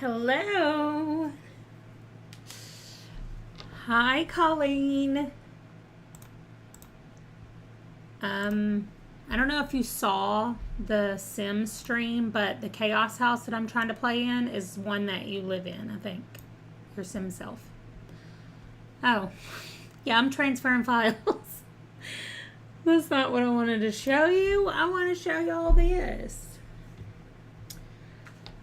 Hello. Hi, Colleen. I don't know if you saw the Sims stream, but the Chaos House that I'm trying to play in is one that you live in, I think. Your Sim self. Oh, yeah, I'm transferring files. That's not what I wanted to show you. I want to show you all this.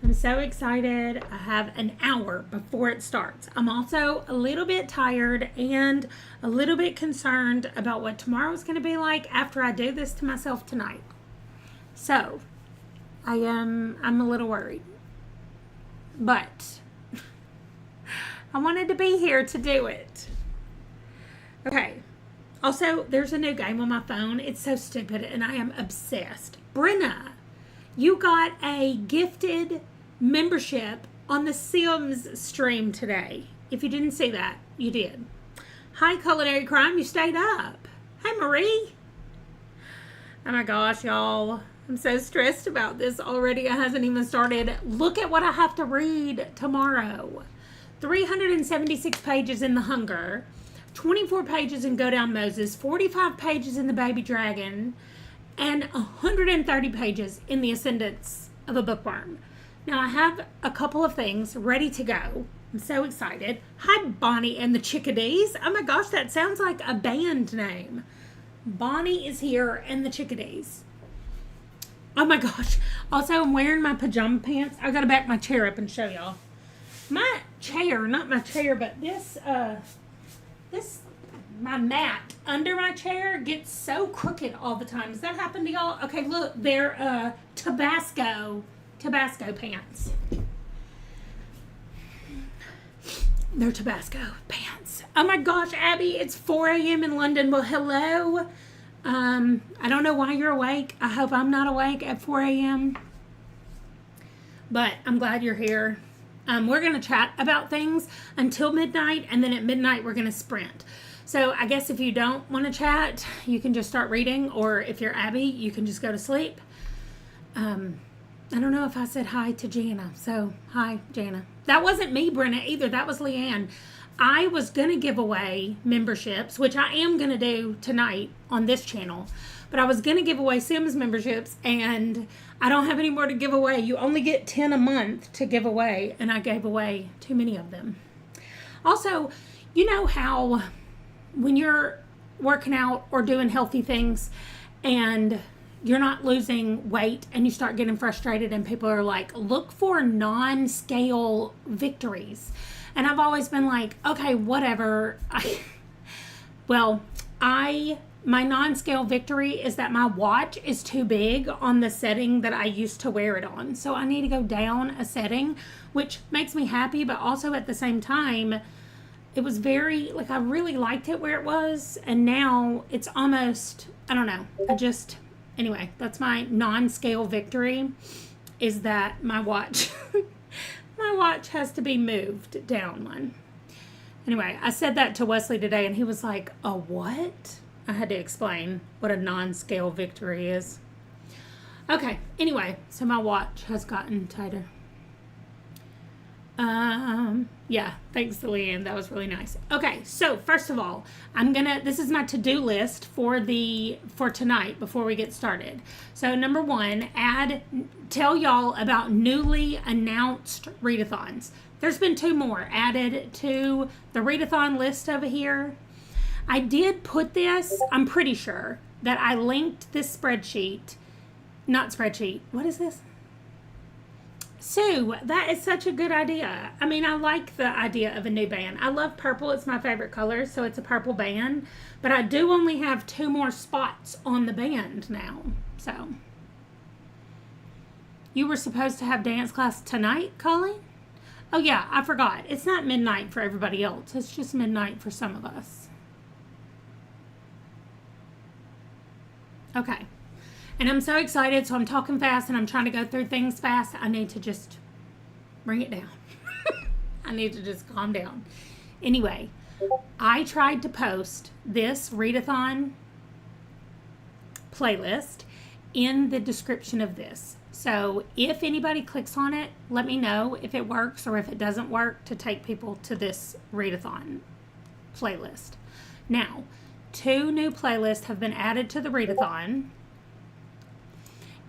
I'm so excited. I have an hour before it starts. I'm also a little bit tired and a little bit concerned about what tomorrow's going to be like after I do this to myself tonight. So, I'm a little worried. But I wanted to be here to do it. Okay. Also, there's a new game on my phone. It's so stupid and I am obsessed. Brenna, you got a gifted membership on the Sims stream today. If you didn't see that, you did. Hi, Culinary Crime, you stayed up. Hi, Marie. Oh my gosh, y'all. I'm so stressed about this already. It hasn't even started. Look at what I have to read tomorrow. 376 pages in The Hunger, 24 pages in Go Down Moses, 45 pages in The Baby Dragon, and 130 pages in The Ascendance of a Bookworm. Now, I have a couple of things ready to go. I'm so excited. Hi, Bonnie and the Chickadees. Oh my gosh, that sounds like a band name. Bonnie is here and the Chickadees. Oh my gosh. Also, I'm wearing my pajama pants. I gotta back my chair up and show y'all. My chair, not my chair, but this, my mat under my chair gets so crooked all the time. Does that happen to y'all? Okay, look, they're Tabasco pants. They're Tabasco pants. Oh my gosh, Abby, it's 4 a.m. in London. Well, hello. I don't know why you're awake. I hope I'm not awake at 4 a.m. But I'm glad you're here. We're going to chat about things until midnight, and then at midnight we're going to sprint. So I guess if you don't want to chat, you can just start reading, or if you're Abby, you can just go to sleep. I don't know if I said hi to Jana. So, hi, Jana. That wasn't me, Brenna, either. That was Leanne. I was going to give away memberships, which I am going to do tonight on this channel. But I was going to give away Sims memberships, and I don't have any more to give away. You only get 10 a month to give away, and I gave away too many of them. Also, you know how when you're working out or doing healthy things and you're not losing weight and you start getting frustrated and people are like, look for non-scale victories. And I've always been like, okay, whatever. My non-scale victory is that my watch is too big on the setting that I used to wear it on. So I need to go down a setting, which makes me happy, but also at the same time, it was very, I really liked it where it was. And now it's almost, I don't know. Anyway, that's my non-scale victory, is that my watch, my watch has to be moved down one. Anyway, I said that to Wesley today, and he was like, a what? I had to explain what a non-scale victory is. Okay, anyway, so my watch has gotten tighter. Yeah, thanks to Leanne. That was really nice. Okay, so first of all, this is my to-do list for tonight before we get started. So number one, tell y'all about newly announced readathons. There's been 2 more added to the readathon list over here. I did put this, I'm pretty sure, that I linked this what is this? Sue, that is such a good idea. I mean, I like the idea of a new band. I love purple. It's my favorite color, so it's a purple band. But I do only have 2 more spots on the band now. So, you were supposed to have dance class tonight, Colleen? Oh, yeah, I forgot. It's not midnight for everybody else. It's just midnight for some of us. Okay. And I'm so excited, so I'm talking fast and I'm trying to go through things fast. I need to just bring it down. I need to just calm down. Anyway, I tried to post this readathon playlist in the description of this. So if anybody clicks on it, let me know if it works or if it doesn't work to take people to this readathon playlist. Now, 2 new playlists have been added to the readathon.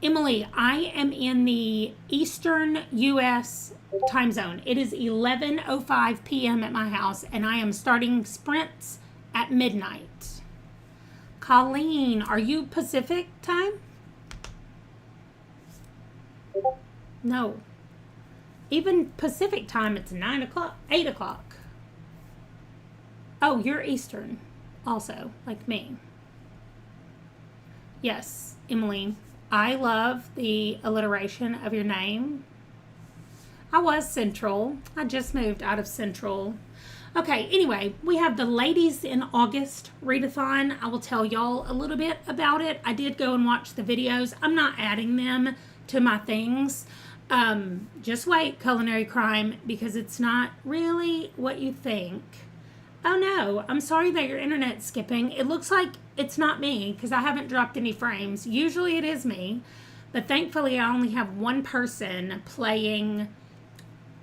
Emily, I am in the Eastern U.S. time zone. It is 11:05 p.m. at my house, and I am starting sprints at midnight. Colleen, are you Pacific time? No. Even Pacific time, it's 9 o'clock, 8 o'clock. Oh, you're Eastern also, like me. Yes, Emily, I love the alliteration of your name. I was Central. I just moved out of Central. Okay, anyway, we have the Ladies in August readathon. I will tell y'all a little bit about it. I did go and watch the videos. I'm not adding them to my things. Just wait, Culinary Crime, because it's not really what you think. Oh no, I'm sorry that your internet's skipping. It looks like it's not me because I haven't dropped any frames. Usually it is me, but thankfully I only have one person playing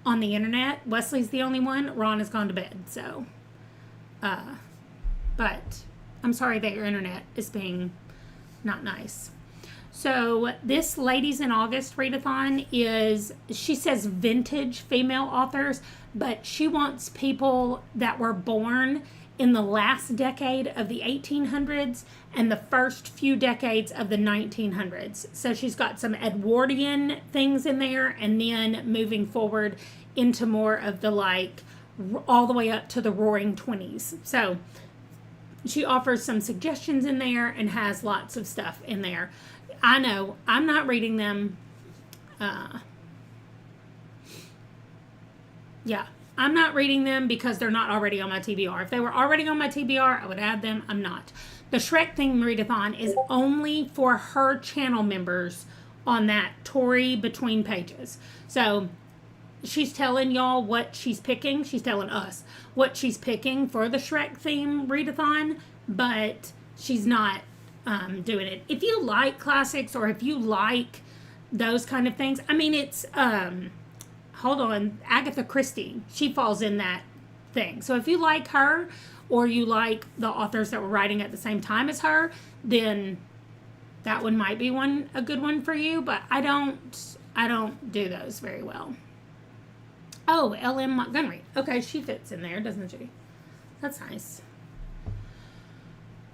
on the internet. Wesley's the only one. Ron has gone to bed, so. But I'm sorry that your internet is being not nice. So this Ladies in August readathon is, she says vintage female authors, but she wants people that were born in the last decade of the 1800s and the first few decades of the 1900s. So she's got some Edwardian things in there, and then moving forward into more of the like all the way up to the Roaring 20s. So she offers some suggestions in there and has lots of stuff in there. I know, I'm not reading them. Yeah, I'm not reading them because they're not already on my TBR. If they were already on my TBR, I would add them. I'm not. The Shrek theme readathon is only for her channel members on that Tori Between Pages. So she's telling y'all what she's picking. She's telling us what she's picking for the Shrek theme readathon, but she's not doing it. If you like classics or if you like those kind of things, I mean, it's hold on, Agatha Christie, she falls in that thing. So if you like her or you like the authors that were writing at the same time as her, then that one might be a good one for you, but I don't do those very well. Oh, L.M. Montgomery. Okay, she fits in there, doesn't she? That's nice.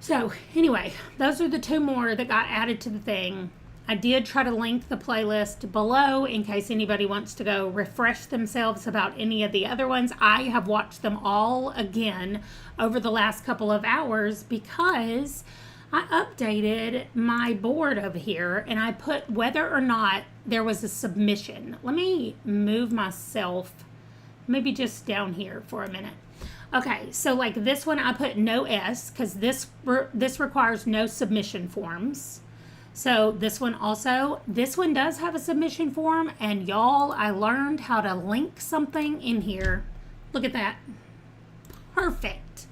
So, anyway, those are the 2 more that got added to the thing. I did try to link the playlist below in case anybody wants to go refresh themselves about any of the other ones. I have watched them all again over the last couple of hours because I updated my board over here and I put whether or not there was a submission. Let me move myself maybe just down here for a minute. Okay, so like this one I put no S because this requires no submission forms. So this one does have a submission form, and y'all, I learned how to link something in here. Look at that. Perfect.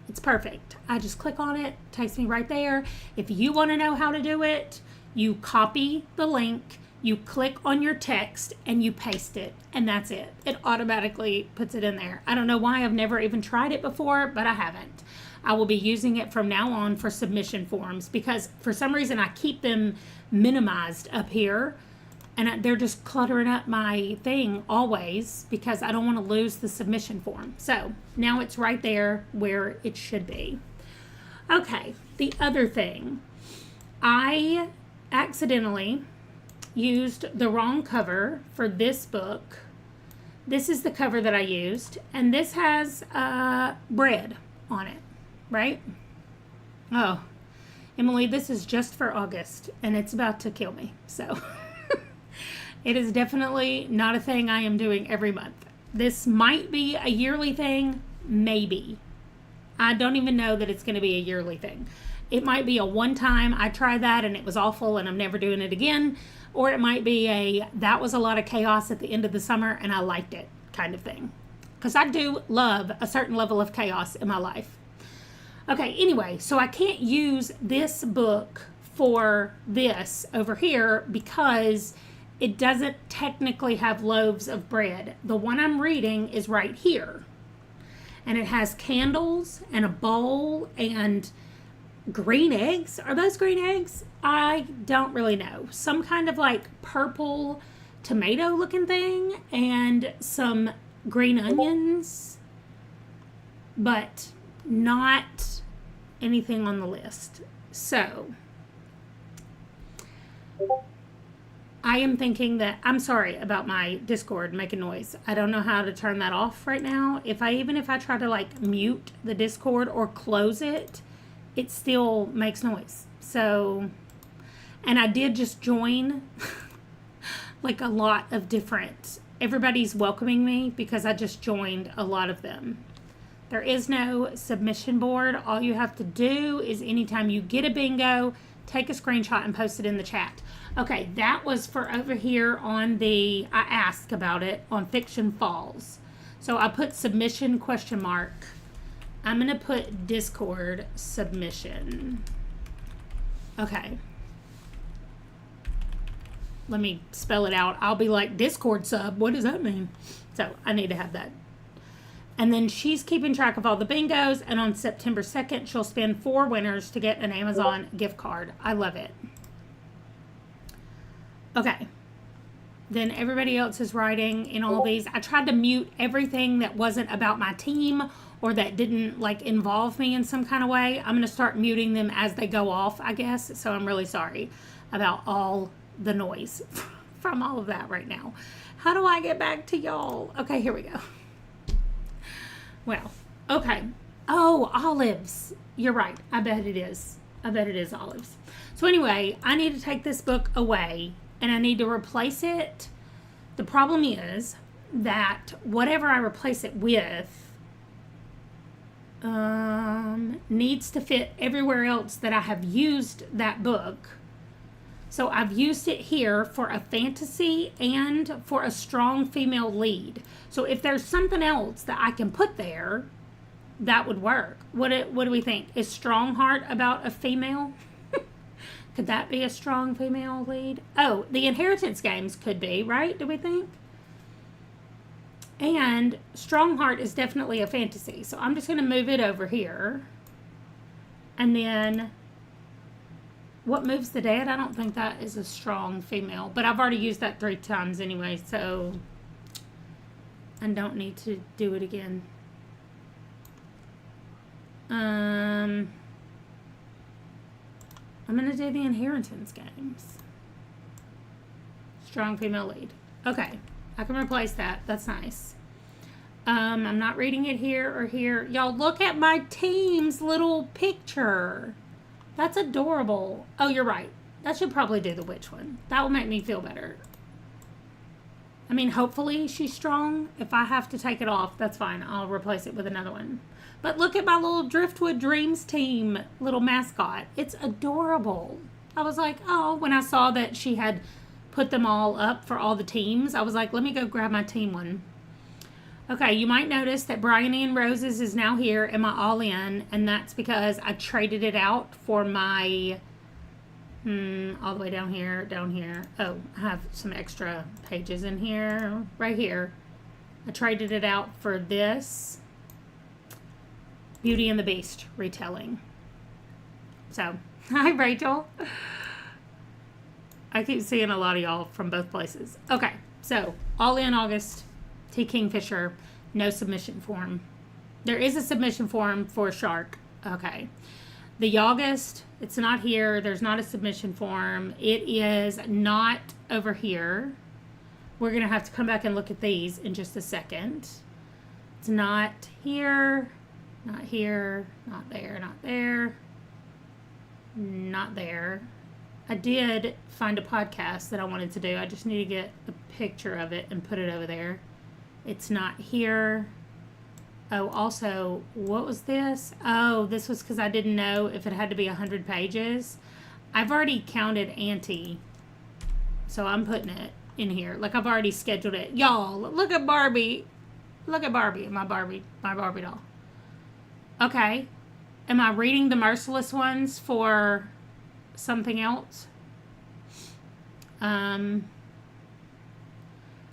It's perfect. I just click on it, takes me right there. If you want to know how to do it, you copy the link, you click on your text, and you paste it, and that's it. It automatically puts it in there. I don't know why I've never even tried it before, but I haven't. I will be using it from now on for submission forms because for some reason I keep them minimized up here, and they're just cluttering up my thing always because I don't want to lose the submission form. So now it's right there where it should be. Okay, the other thing, I accidentally used the wrong cover for this book. This is the cover that I used, and this has bread on it, right? Oh, Emily, this is just for August, and it's about to kill me, so it is definitely not a thing I am doing every month. This might be a yearly thing, maybe. I don't even know that it's going to be a yearly thing. It might be a one-time, I tried that and it was awful and I'm never doing it again. Or it might be that was a lot of chaos at the end of the summer and I liked it kind of thing. Because I do love a certain level of chaos in my life. Okay, anyway, so I can't use this book for this over here because it doesn't technically have loaves of bread. The one I'm reading is right here. And it has candles and a bowl and green eggs. Are those green eggs? I don't really know. Some kind of like purple tomato looking thing and some green onions, but not anything on the list. So I am thinking that, I'm sorry about my Discord making noise. I don't know how to turn that off right now. Even if I try to like mute the Discord or close it, it still makes noise. So, and I did just join like a lot of different, everybody's welcoming me because I just joined a lot of them. There is no submission board. All you have to do is anytime you get a bingo, take a screenshot and post it in the chat. Okay, that was for over here on I asked about it on Fiction Falls. So I put submission ? I'm going to put Discord submission. Okay. Let me spell it out. I'll be like, Discord sub, what does that mean? So I need to have that. And then she's keeping track of all the bingos. And on September 2nd, she'll spin 4 winners to get an Amazon gift card. I love it. Okay. Then everybody else is writing in all these. I tried to mute everything that wasn't about my team or that didn't like involve me in some kind of way. I'm going to start muting them as they go off, I guess. So I'm really sorry about all the noise from all of that right now. How do I get back to y'all? Okay, here we go. Well, okay. Oh, olives. You're right. I bet it is. I bet it is olives. So anyway, I need to take this book away and I need to replace it. The problem is that whatever I replace it with needs to fit everywhere else that I have used that book. So I've used it here for a fantasy and for a strong female lead. So if there's something else that I can put there, that would work. What do we think? Is Strongheart about a female? Could that be a strong female lead? Oh, the Inheritance Games could be, right? Do we think? And Strongheart is definitely a fantasy. So I'm just going to move it over here. And then What Moves the Dead? I don't think that is a strong female. But I've already used that 3 times anyway. So I don't need to do it again. I'm going to do the Inheritance Games. Strong female lead. Okay. I can replace that. That's nice. I'm not reading it here or here. Y'all, look at my team's little picture. That's adorable. Oh, you're right. That should probably do the witch one. That will make me feel better. I mean, hopefully she's strong. If I have to take it off, that's fine. I'll replace it with another one. But look at my little Driftwood Dreams team little mascot. It's adorable. I was like, oh, when I saw that she had put them all up for all the teams, I was like, let me go grab my team one. Okay, you might notice that Bryony and Roses is now here in my all-in, and that's because I traded it out for my, all the way down here. Oh, I have some extra pages in here, right here. I traded it out for this Beauty and the Beast retelling. So, hi Rachel. I keep seeing a lot of y'all from both places. Okay, so all in August, T. Kingfisher, no submission form. There is a submission form for Shark. Okay. The August, it's not here. There's not a submission form. It is not over here. We're going to have to come back and look at these in just a second. It's not here, not here, not there, not there, not there. I did find a podcast that I wanted to do. I just need to get a picture of it and put it over there. It's not here. Oh, also, what was this? Oh, this was because I didn't know if it had to be 100 pages. I've already counted Auntie, so I'm putting it in here. Like, I've already scheduled it. Y'all, look at Barbie. Look at Barbie, my Barbie doll. Okay. Am I reading the Merciless ones for something else?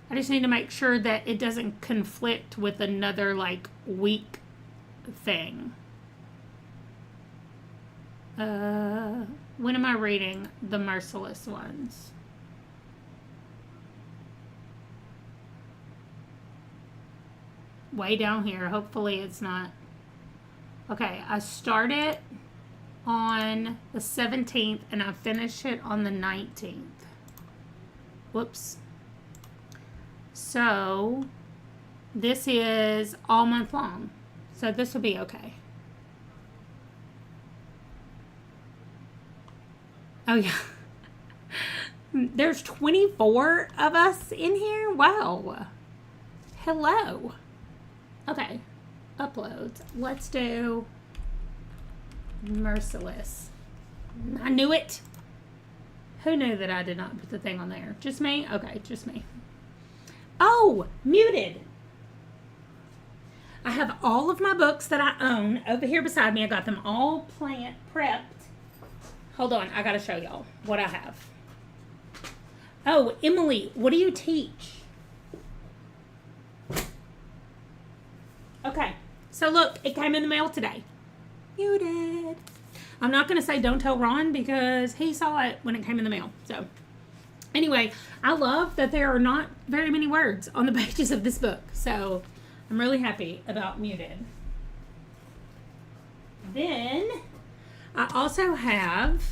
I just need to make sure that it doesn't conflict with another like week thing. When am I reading the Merciless ones? Way down here. Hopefully it's not. Okay, I started on the 17th and I finished it on the 19th. Whoops. So this is all month long. So this will be okay. Oh yeah. There's 24 of us in here. Wow. Hello. Okay. Uploads. Let's do Merciless. I knew it. Who knew that I did not put the thing on there? Just me? Okay, just me. Oh, muted. I have all of my books that I own over here beside me. I got them all prepped. Hold on, I gotta show y'all what I have. Oh, Emily, what do you teach? Okay, so look, it came in the mail today. Muted. I'm not gonna say don't tell Ron because he saw it when it came in the mail. So anyway, I love that there are not very many words on the pages of this book. So I'm really happy about Muted. Then I also have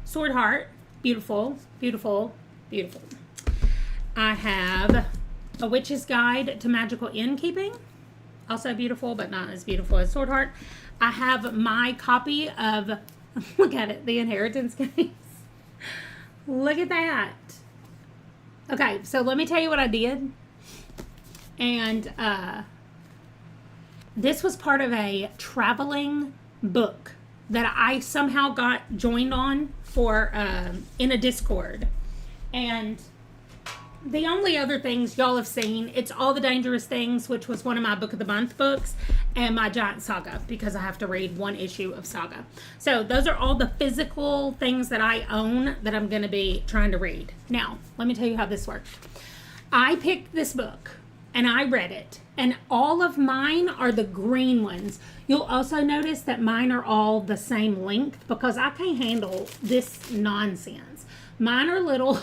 Sword Heart. Beautiful, beautiful, beautiful. I have A Witch's Guide to Magical Innkeeping. Also beautiful, but not as beautiful as Sword Heart. I have my copy of, look at it, The Inheritance Games. Look at that. Okay, so let me tell you what I did. And this was part of a traveling book that I somehow got joined on for in a Discord. And the only other things y'all have seen, it's All the Dangerous Things, which was one of my Book of the Month books, and my Giant Saga, because I have to read one issue of Saga. So those are all the physical things that I own that I'm going to be trying to read. Now, let me tell you how this worked. I picked this book, and I read it, and all of mine are the green ones. You'll also notice that mine are all the same length, because I can't handle this nonsense. Mine are little...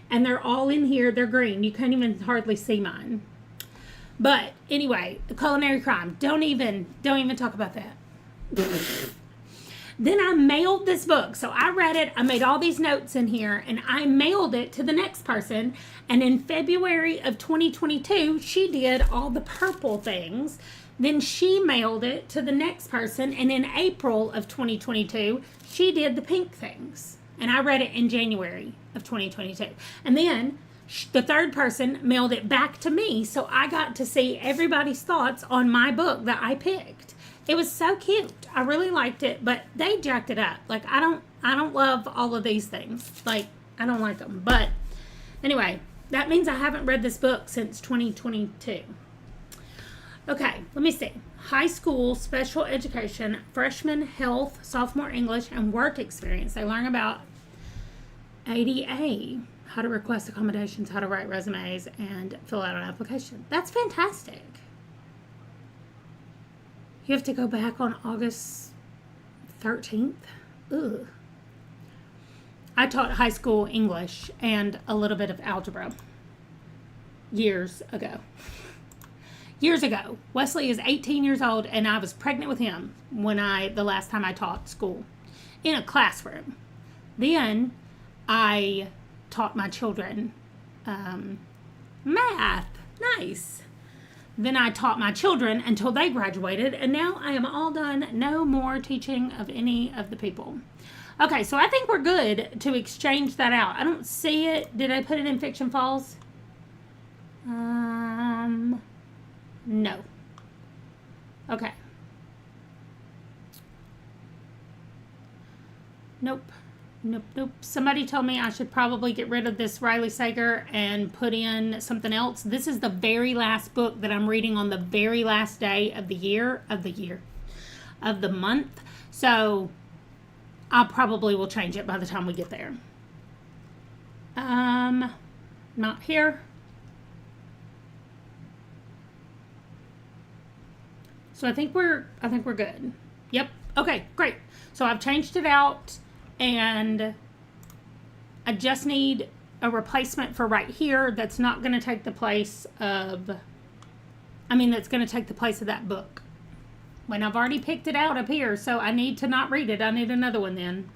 And they're all in here. They're green. You can't even hardly see mine. But anyway, the culinary crime. Don't even talk about that. Then I mailed this book. So I read it. I made all these notes in here. And I mailed it to the next person. And in February of 2022, she did all the purple things. Then she mailed it to the next person. And in April of 2022, she did the pink things. And I read it in January of 2022. And then the third person mailed it back to me. So I got to see everybody's thoughts on my book that I picked. It was so cute. I really liked it, but they jacked it up. Like, I don't love all of these things. Like, I don't like them. But anyway, that means I haven't read this book since 2022. Okay, let me see. High school, special education, freshman health, sophomore English, and work experience. They learn about ADA, how to request accommodations, how to write resumes, and fill out an application. That's fantastic. You have to go back on August 13th. Ugh. I taught high school English and a little bit of algebra years ago. Years ago. Wesley is 18 years old, and I was pregnant with him the last time I taught school in a classroom. Then I taught my children math. Nice. Then I taught my children until they graduated, and now I am all done. No more teaching of any of the people. Okay, so I think we're good to exchange that out. I don't see it. Did I put it in Fiction Falls? No. Okay. Nope. Somebody told me I should probably get rid of this Riley Sager and put in something else. This is the very last book that I'm reading on the very last day of the month. So I probably will change it by the time we get there. Not here. So I think we're good. Yep. Okay, great. So I've changed it out, and I just need a replacement for right here that's not going to take the place of, that's going to take the place of that book. When I've already picked it out up here, so I need to not read it. I need another one then.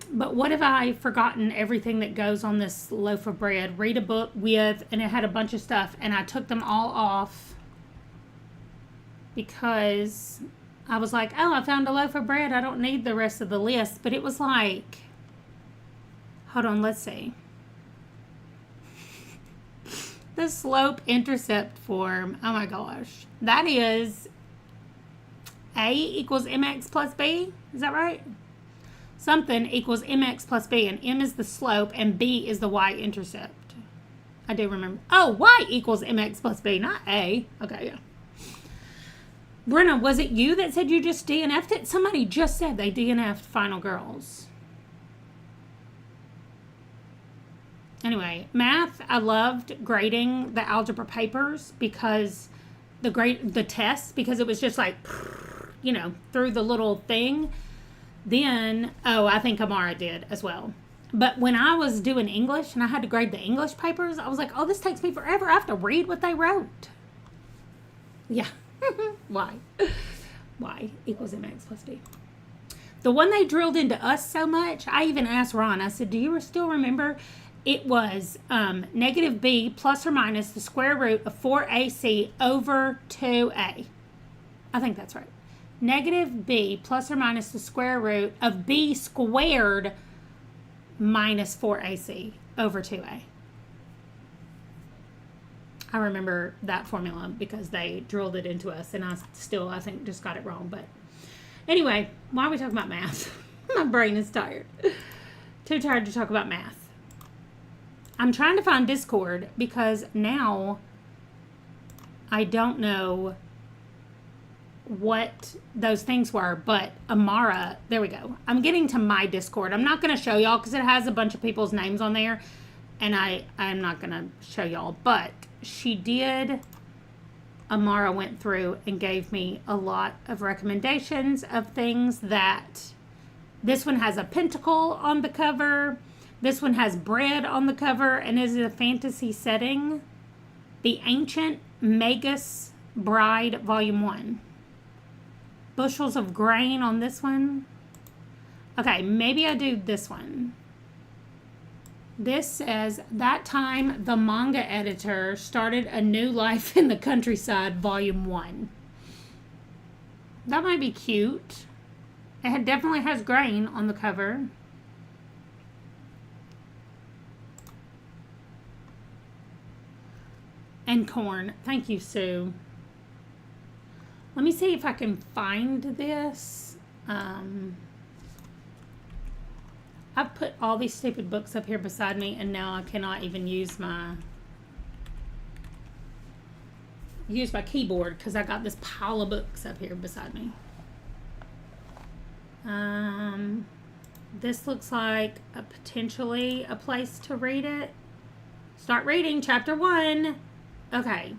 But what if I forgotten everything that goes on this loaf of bread? Read a book with, and it had a bunch of stuff, and I took them all off because I was like, oh, I found a loaf of bread. I don't need the rest of the list. But it was like, hold on, let's see. The slope intercept form. Oh my gosh. That is A equals mx plus b. Is that right? Something equals mx plus b, and m is the slope and b is the y-intercept. I do remember. Oh, y equals mx plus b, not a. Okay, yeah. Brenna, was it you that said you just DNF'd it? Somebody just said they DNF'd Final Girls. Anyway, math, I loved grading the algebra papers because the tests, because it was just like, through the little thing. Then, I think Amara did as well. But when I was doing English and I had to grade the English papers, I was like, oh, this takes me forever. I have to read what they wrote. Yeah. Why? Y equals mx plus b. The one they drilled into us so much, I even asked Ron, I said, do you still remember? It was negative b plus or minus the square root of 4ac over 2a. I think that's right. Negative b plus or minus the square root of b squared minus 4ac over 2a. I remember that formula because they drilled it into us, and I think, just got it wrong. But anyway, why are we talking about math? My brain is tired. Too tired to talk about math. I'm trying to find Discord because now I don't know what those things were, but Amara, there we go. I'm getting to my Discord. I'm not going to show y'all because it has a bunch of people's names on there, and I'm not going to show y'all, but she did. Amara went through and gave me a lot of recommendations of things that this one has a pentacle on the cover. This one has bread on the cover and is a fantasy setting. The Ancient Magus Bride Volume 1. Bushels of grain on this one. Okay, maybe I do this one. This says, that time the manga editor started a new life in the countryside, Volume 1. That might be cute. It definitely has grain on the cover. And corn. Thank you, Sue. Let me see if I can find this. I've put all these stupid books up here beside me, and now I cannot even use my keyboard because I got this pile of books up here beside me. This looks like potentially a place to read it. Start reading chapter 1. Okay.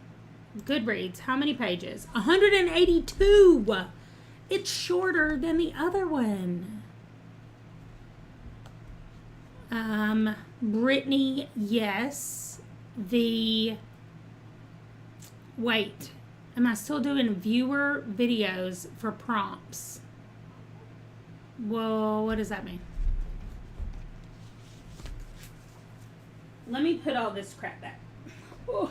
Goodreads. How many pages? 182. It's shorter than the other one. Brittany, yes. Wait. Am I still doing viewer videos for prompts? Whoa, what does that mean? Let me put all this crap back. Oh,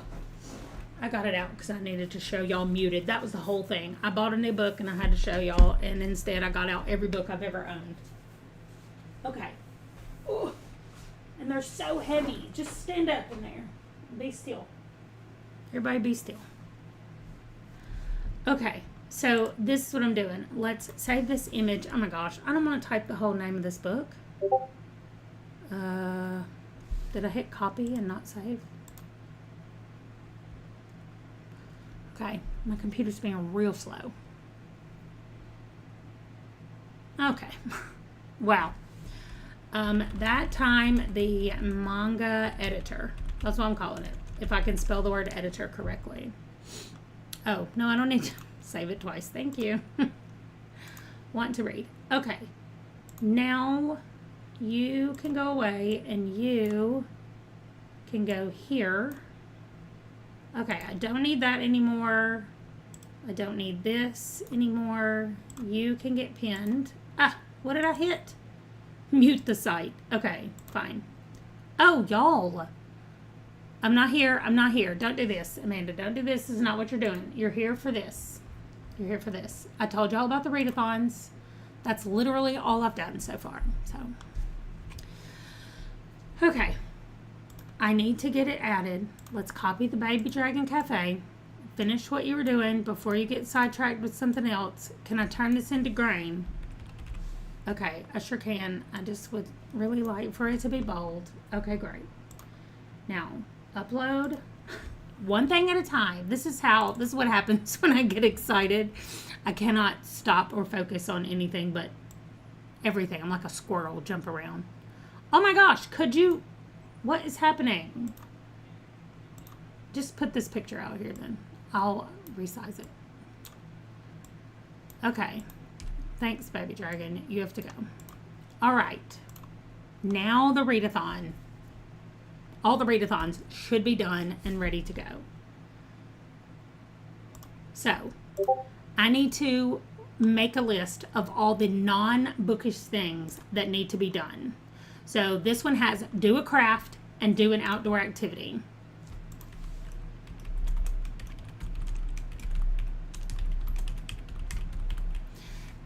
I got it out because I needed to show y'all muted. That was the whole thing. I bought a new book and I had to show y'all, and instead I got out every book I've ever owned. Okay. Oh, and they're so heavy. Just stand up in there. Be still. Everybody be still. Okay. So this is what I'm doing. Let's save this image. Oh my gosh. I don't want to type the whole name of this book. Did I hit copy and not save? Okay. My computer's being real slow. Okay. Wow. That time the manga editor. That's what I'm calling it. if I can spell the word editor correctly. Oh, no, I don't need to save it twice. Thank you. Want to read. Okay. Now you can go away and you can go here. Okay, I don't need that anymore. I don't need this anymore. You can get pinned. Ah, what did I hit? Mute the site. Okay, fine. Oh, y'all. I'm not here. I'm not here. Don't do this, Amanda. Don't do this. This is not what you're doing. You're here for this. You're here for this. I told y'all about the readathons. That's literally all I've done so far. So, okay. I need to get it added. Let's copy the Baby Dragon Cafe. Finish what you were doing before you get sidetracked with something else. Can I turn this into green? Okay, I sure can. I just would really like for it to be bold. Okay, great. Now, upload. One thing at a time. This is what happens when I get excited. I cannot stop or focus on anything but everything. I'm like a squirrel, jump around. Oh my gosh, what is happening? Just put this picture out here then. I'll resize it. Okay. Thanks, Baby Dragon. You have to go. All right. Now the readathon. All the readathons should be done and ready to go. So, I need to make a list of all the non-bookish things that need to be done. So, this one has do a craft and do an outdoor activity.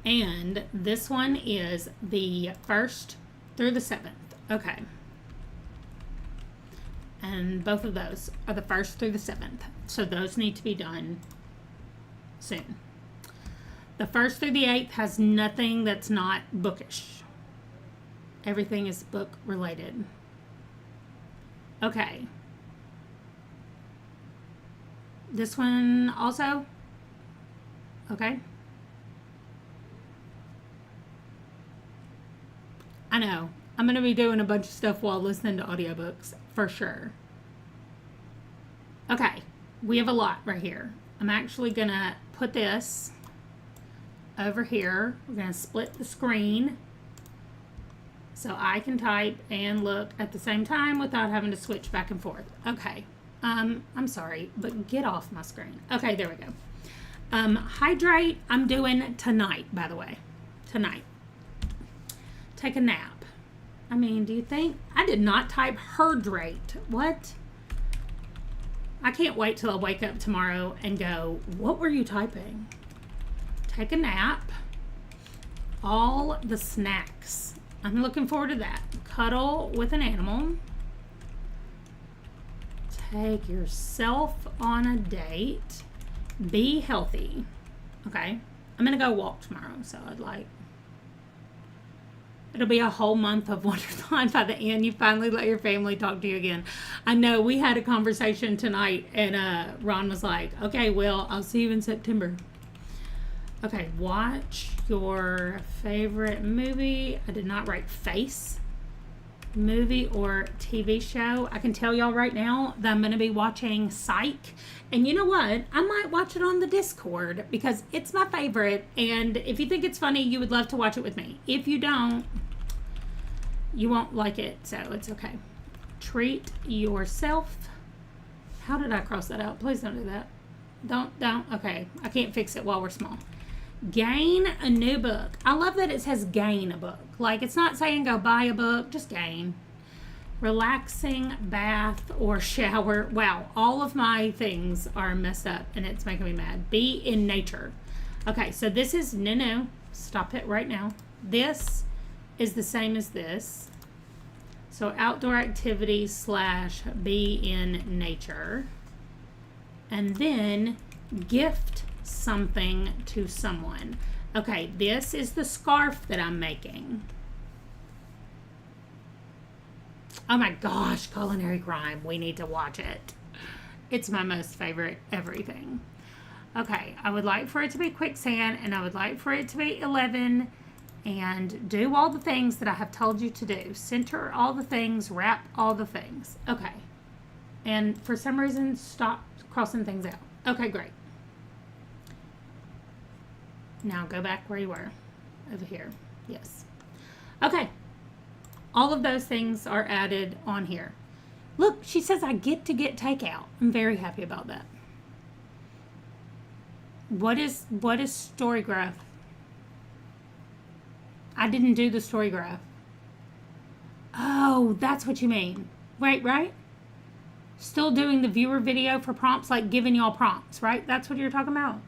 And this one is the 1st through the 7th. Okay. And both of those are the 1st through the 7th. So those need to be done soon. The 1st through the 8th has nothing that's not bookish. Everything is book related. Okay. This one also? Okay. I know. I'm going to be doing a bunch of stuff while listening to audiobooks, for sure. Okay. We have a lot right here. I'm actually going to put this over here. We're going to split the screen so I can type and look at the same time without having to switch back and forth. Okay. I'm sorry, but get off my screen. Okay, there we go. Hydrate, I'm doing tonight, by the way. Tonight. Take a nap. I mean, do you think? I did not type hydrate. What? I can't wait till I wake up tomorrow and go, what were you typing? Take a nap. All the snacks. I'm looking forward to that. Cuddle with an animal. Take yourself on a date. Be healthy. Okay. I'm going to go walk tomorrow, so it'll be a whole month of Wonderthon. By the end, you finally let your family talk to you again. I know we had a conversation tonight, and Ron was like, okay, well, I'll see you in September. Okay, watch your favorite movie. I did not write face. Movie or TV show. I can tell y'all right now that I'm going to be watching Psych. And you know what? I might watch it on the Discord because it's my favorite. And if you think it's funny, you would love to watch it with me. If you don't, you won't like it. So it's okay. Treat yourself. How did I cross that out? Please don't do that. Don't. Okay. I can't fix it while we're small. Gain a new book. I love that it says gain a book. Like, it's not saying go buy a book, just gain. Relaxing bath or shower. Wow, all of my things are messed up and it's making me mad. Be in nature. Okay, so this is no. Stop it right now. This is the same as this. So outdoor activities / be in nature. And then gift something to someone. Okay, this is the scarf that I'm making. Oh my gosh, Culinary Crime. We need to watch it. It's my most favorite everything. Okay, I would like for it to be quicksand, and I would like for it to be 11, and do all the things that I have told you to do. Center all the things, wrap all the things. Okay. and for some reason stopped crossing things out. Okay, great. Now go back where you were. Over here. Yes. Okay. All of those things are added on here. Look, she says I get to get takeout. I'm very happy about that. What is storygraph? I didn't do the storygraph. Oh, that's what you mean. Wait, right? Still doing the viewer video for prompts, like giving y'all prompts, right? That's what you're talking about?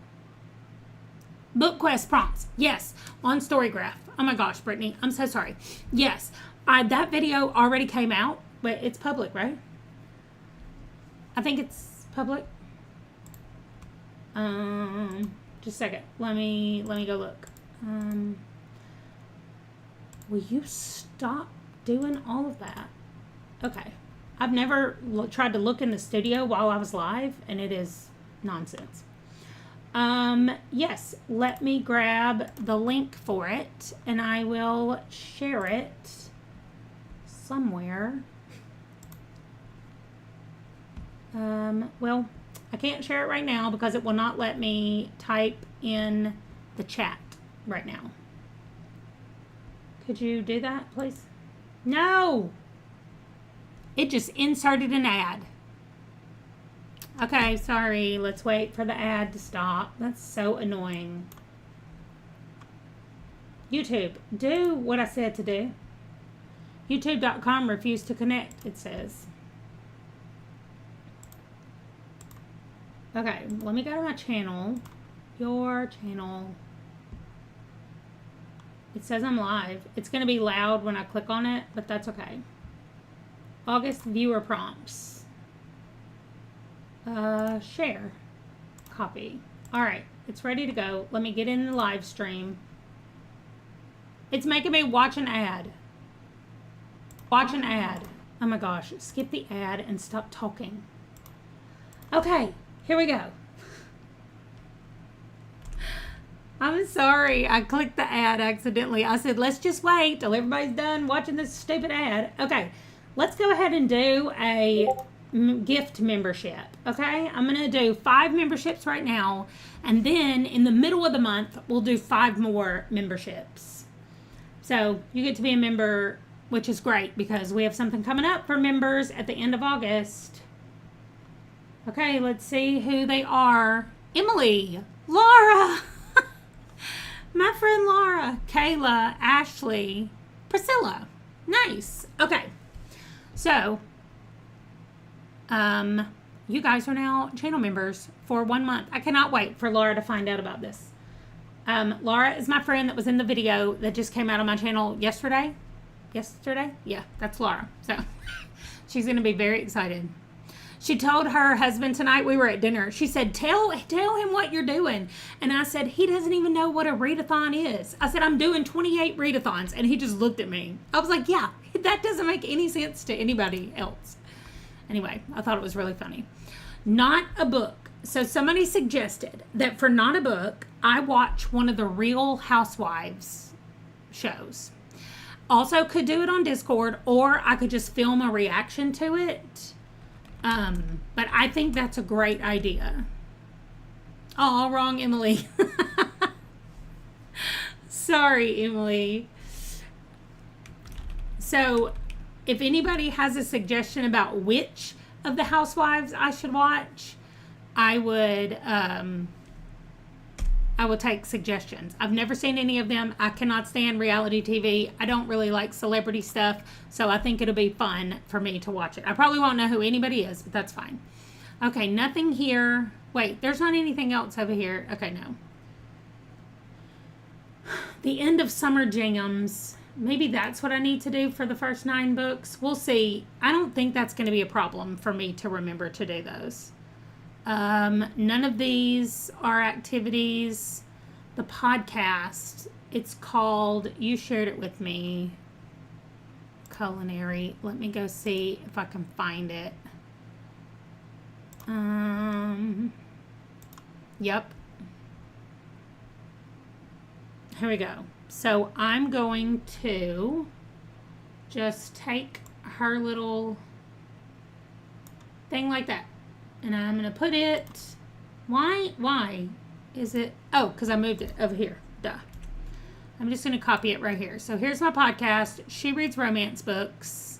Book quest prompts. Yes, on storygraph. Oh my gosh, Brittany, I'm so sorry. Yes, that video already came out, but it's public, right? I think it's public. Just a second. Let me go look. Will you stop doing all of that? Okay. I've never tried to look in the studio while I was live, and it is nonsense. Yes, let me grab the link for it, and I will share it somewhere. Well, I can't share it right now because it will not let me type in the chat right now. Could you do that, please? No! It just inserted an ad. Okay, sorry. Let's wait for the ad to stop. That's so annoying. YouTube, do what I said to do. YouTube.com refused to connect, it says. Okay, let me go to my channel. Your channel. It says I'm live. It's going to be loud when I click on it, but that's okay. August viewer prompts. Share. Copy. Alright, it's ready to go. Let me get in the live stream. It's making me watch an ad. Watch an ad. Oh my gosh, skip the ad and stop talking. Okay, here we go. I'm sorry, I clicked the ad accidentally. I said, let's just wait till everybody's done watching this stupid ad. Okay, let's go ahead and do a gift membership. Okay, I'm going to do 5 memberships right now, and then in the middle of the month, we'll do 5 more memberships. So you get to be a member, which is great because we have something coming up for members at the end of August. Okay, let's see who they are. Emily, Laura, my friend Laura, Kayla, Ashley, Priscilla. Nice. Okay, so you guys are now channel members for 1 month. I cannot wait for Laura to find out about this. Laura is my friend that was in the video that just came out on my channel yesterday. Yeah, that's Laura. So she's going to be very excited. She told her husband tonight, we were at dinner, she said, tell him what you're doing. And I said, he doesn't even know what a readathon is. I said, I'm doing 28 readathons. And he just looked at me. I was like, yeah, that doesn't make any sense to anybody else. Anyway, I thought it was really funny. Not a book. So somebody suggested that for not a book, I watch one of the Real Housewives shows. Also could do it on Discord, or I could just film a reaction to it. But I think that's a great idea. Oh, wrong, Emily. Sorry, Emily. So if anybody has a suggestion about which of the housewives I should watch, I would take suggestions. I've never seen any of them. I cannot stand reality TV. I don't really like celebrity stuff, so I think it'll be fun for me to watch it. I probably won't know who anybody is, but that's fine. Okay, nothing here. Wait, there's not anything else over here. Okay, no. The end of summer jams. Maybe that's what I need to do for the first 9 books. We'll see. I don't think that's going to be a problem for me to remember to do those. None of these are activities. The podcast, it's called, you shared it with me, culinary. Let me go see if I can find it. Yep. Here we go. So I'm going to just take her little thing like that. And I'm going to put it, why is it, oh, because I moved it over here, duh. I'm just going to copy it right here. So here's my podcast, She Reads Romance Books.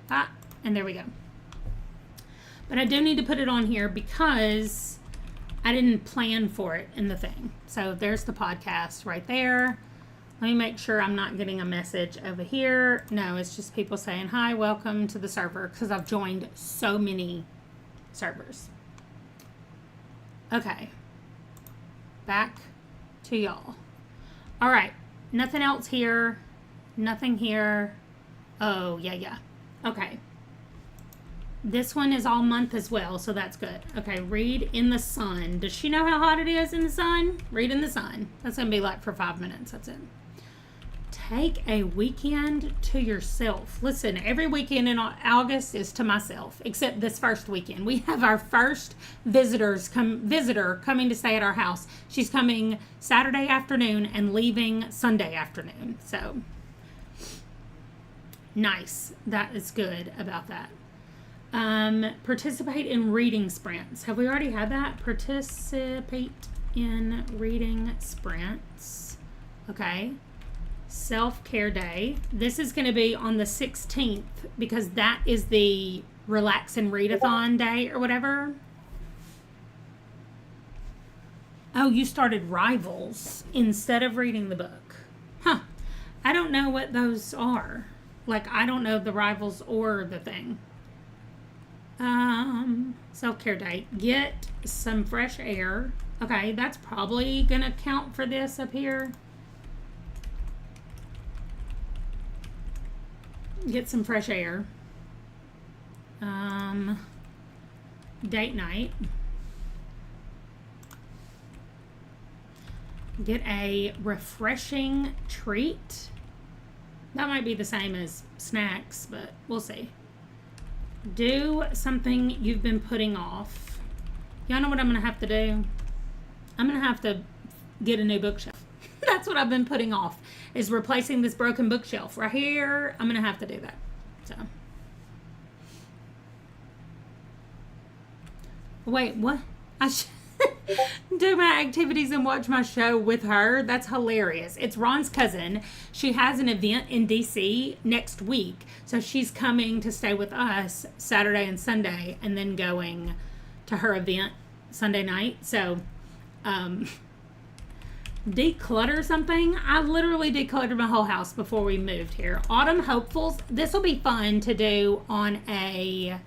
And there we go. But I do need to put it on here because I didn't plan for it in the thing. So there's the podcast right there. Let me make sure I'm not getting a message over here. No, it's just people saying, hi, welcome to the server, because I've joined so many servers. Okay. Back to y'all. All right. Nothing else here. Nothing here. Oh, yeah. Okay. This one is all month as well, so that's good. Okay, read in the sun. Does she know how hot it is in the sun? Read in the sun. That's going to be like for 5 minutes. That's it. Take a weekend to yourself. Listen, every weekend in August is to myself, except this first weekend. We have our first visitor coming to stay at our house. She's coming Saturday afternoon and leaving Sunday afternoon. So, nice. That is good about that. Participate in reading sprints. Have we already had that? Participate in reading sprints. Okay. Self-care day. This is going to be on the 16th because that is the relax and readathon day or whatever. Oh, you started Rivals instead of reading the book. Huh. I don't know what those are. Like, I don't know the Rivals or the thing. Self-care day. Get some fresh air. Okay, that's probably going to count for this up here. Get some fresh air. Date night. Get a refreshing treat. That might be the same as snacks, but we'll see. Do something you've been putting off. Y'all know what I'm going to have to do? I'm going to have to get a new bookshelf. That's what I've been putting off, is replacing this broken bookshelf right here. I'm going to have to do that. So, wait, what? I should do my activities and watch my show with her. That's hilarious. It's Ron's cousin. She has an event in DC next week. So she's coming to stay with us Saturday and Sunday and then going to her event Sunday night. So, declutter something. I literally decluttered my whole house before we moved here. Autumn Hopefuls. This will be fun to do on a...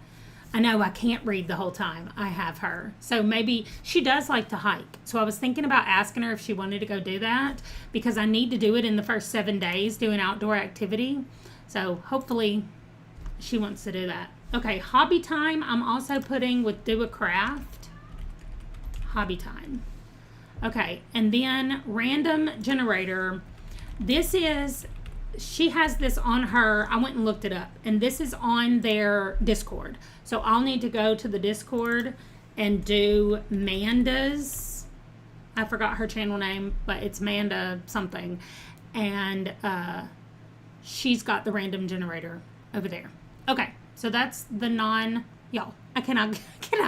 I know I can't read the whole time. I have her. So maybe she does like to hike. So I was thinking about asking her if she wanted to go do that because I need to do it in the first 7 days, do an outdoor activity. So hopefully she wants to do that. Okay, hobby time. I'm also putting with do a craft. Hobby time. Okay, and then random generator. This is... She has this on her, I went and looked it up, and this is on their Discord. So I'll need to go to the Discord and do Manda's, I forgot her channel name, but it's Manda something. And she's got the random generator over there. Okay, so that's the y'all, I cannot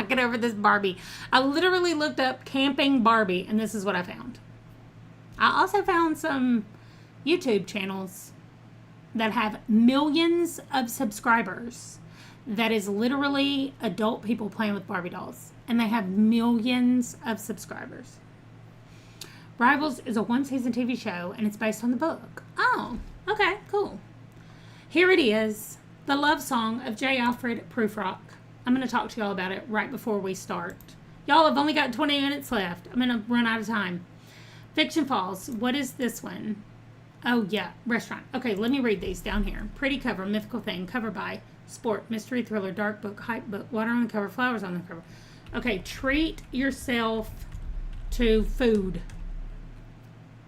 get over this Barbie. I literally looked up camping Barbie, and this is what I found. I also found some YouTube channels that have millions of subscribers that is literally adult people playing with Barbie dolls, and they have millions of subscribers. Rivals is a 1-season TV show, and it's based on the book. Oh, okay, cool. Here it is, the love song of J. Alfred Prufrock. I'm going to talk to y'all about it right before we start. Y'all have only got 20 minutes left. I'm going to run out of time. Fiction Falls. What is this one? Oh, yeah. Restaurant. Okay, let me read these down here. Pretty cover. Mythical thing. Cover by sport. Mystery thriller. Dark book. Hype book. Water on the cover. Flowers on the cover. Okay, treat yourself to food.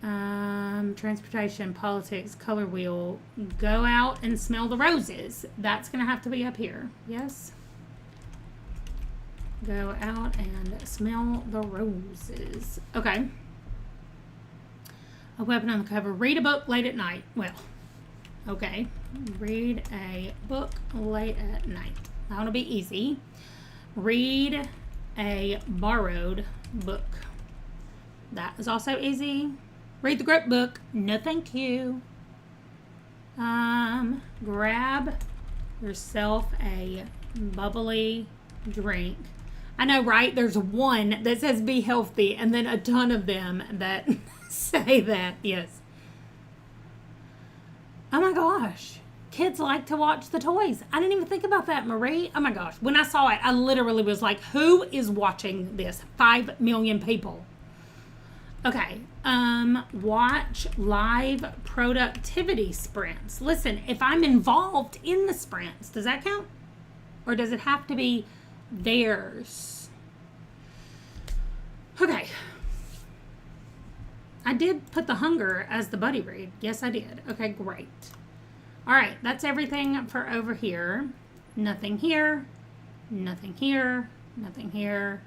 Transportation. Politics. Color wheel. Go out and smell the roses. That's going to have to be up here. Yes? Go out and smell the roses. Okay. A weapon on the cover. Read a book late at night. Well, okay. Read a book late at night. That'll be easy. Read a borrowed book. That is also easy. Read the group book. No, thank you. Grab yourself a bubbly drink. I know, right? There's one that says be healthy and then a ton of them that say that. Yes. Oh my gosh. Kids like to watch the toys. I didn't even think about that, Marie. Oh my gosh. When I saw it, I literally was like, who is watching this? 5 million people. Okay. Watch live productivity sprints. Listen, if I'm involved in the sprints, does that count? Or does it have to be theirs? Okay. I did put the hunger as the buddy read. Yes, I did. Okay, great. All right, that's everything for over here. Nothing here. Nothing here. Nothing here.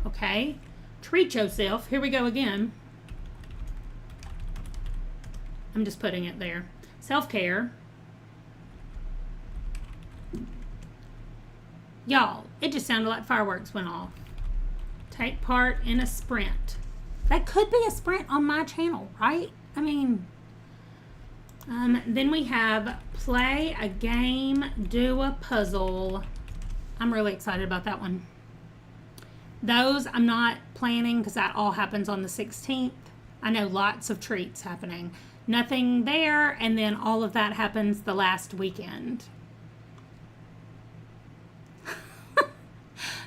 Okay. Treat yourself. Here we go again. I'm just putting it there. Self-care. Y'all, it just sounded like fireworks went off. Take part in a sprint. That could be a sprint on my channel, right? I mean, then we have play a game, do a puzzle. I'm really excited about that one. Those I'm not planning because that all happens on the 16th. I know lots of treats happening. Nothing there, and then all of that happens the last weekend.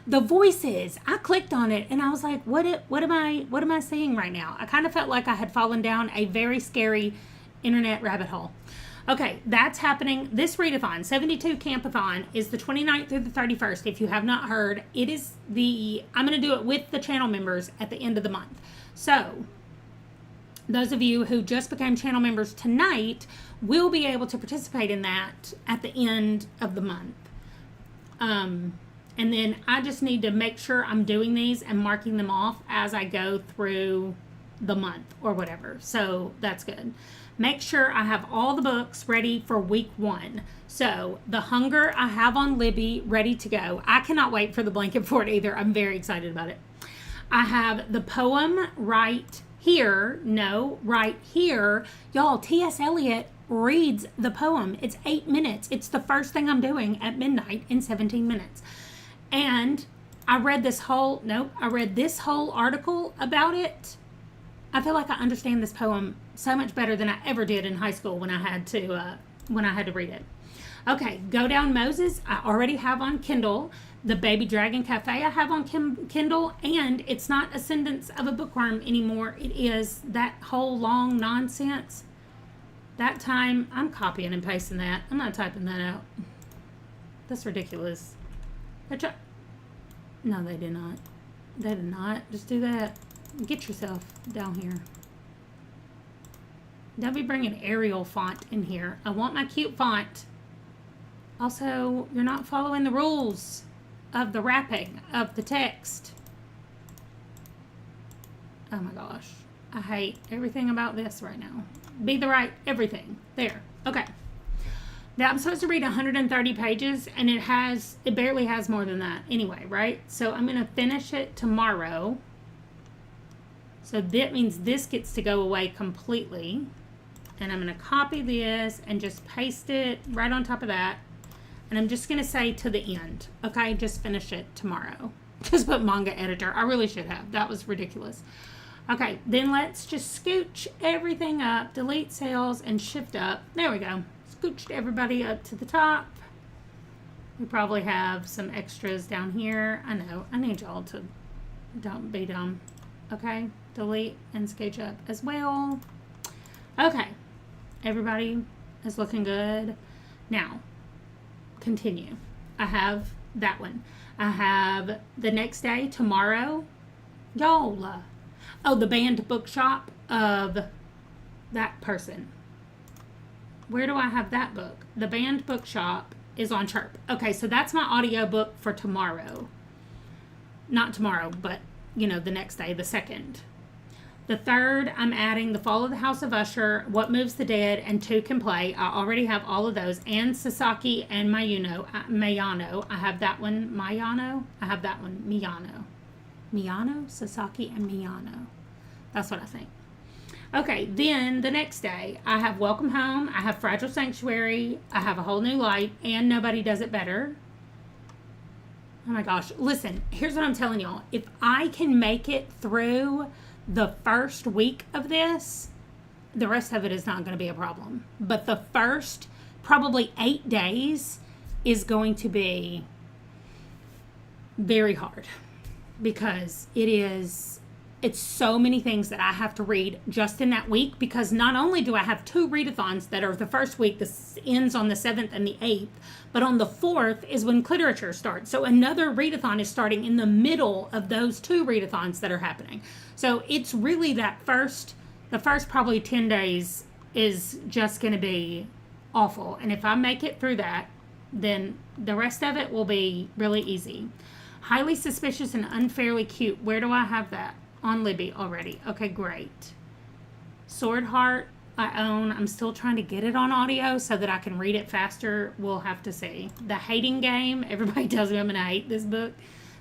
The voices. I clicked on it and I was like, what am I seeing right now? I kind of felt like I had fallen down a very scary internet rabbit hole. Okay, that's happening. This readathon, 72 Campathon, is the 29th through the 31st. If you have not heard, I'm going to do it with the channel members at the end of the month. So, those of you who just became channel members tonight will be able to participate in that at the end of the month. And then I just need to make sure I'm doing these and marking them off as I go through the month or whatever. So that's good. Make sure I have all the books ready for week 1. So the Hunger I have on Libby ready to go. I cannot wait for the blanket fort either. I'm very excited about it. I have the poem right here. Y'all, T.S. Eliot reads the poem. It's 8 minutes. It's the first thing I'm doing at midnight in 17 minutes. And I read this whole article about it. I feel like I understand this poem so much better than I ever did in high school when I had to read it. Okay, Go Down Moses, I already have on Kindle. The Baby Dragon Cafe I have on Kindle, and it's not Ascendance of a Bookworm anymore. It is that whole long nonsense. That time, I'm copying and pasting that. I'm not typing that out. That's ridiculous. No, they did not. They did not. Just do that. Get yourself down here. Don't be bringing Arial font in here. I want my cute font. Also, you're not following the rules of the wrapping of the text. Oh my gosh. I hate everything about this right now. Be the right everything. There. Okay. Now I'm supposed to read 130 pages and it barely has more than that anyway, right? So I'm going to finish it tomorrow. So that means this gets to go away completely. And I'm going to copy this and just paste it right on top of that. And I'm just going to say to the end. Okay, just finish it tomorrow. Just put manga editor. I really should have. That was ridiculous. Okay, then let's just scooch everything up. Delete cells and shift up. There we go. Scooched everybody up to the top. We probably have some extras down here. I know. I need y'all to don't be dumb. Okay, delete and scooch up as well. Okay, everybody is looking good. Now, continue. I have that one. I have the next day, tomorrow. Y'all. Oh, the banned bookshop of that person. Where do I have that book? The banned bookshop is on Chirp. Okay, so that's my audiobook for tomorrow. Not tomorrow, but, the next day, the 2nd. The third, I'm adding The Fall of the House of Usher, What Moves the Dead, and Two Can Play. I already have all of those. And Sasaki and Mayano. I have that one. Mayano? I have that one. Miyano? Sasaki and Miyano. That's what I think. Okay, then the next day, I have Welcome Home. I have Fragile Sanctuary. I have A Whole New Light. And Nobody Does It Better. Oh my gosh. Listen, here's what I'm telling y'all. If I can make it through the first week of this, the rest of it is not going to be a problem. But the first probably 8 days is going to be very hard because it's so many things that I have to read just in that week, because not only do I have 2 readathons that are the first week, this ends on the 7th and the 8th, but on the 4th is when literature starts. So another readathon is starting in the middle of those 2 readathons that are happening. So it's really the first probably 10 days is just going to be awful. And if I make it through that, then the rest of it will be really easy. Highly Suspicious and Unfairly Cute. Where do I have that? On Libby already. Okay, great. Sword Heart, I own. I'm still trying to get it on audio so that I can read it faster. We'll have to see. The Hating Game. Everybody tells me I'm going to hate this book.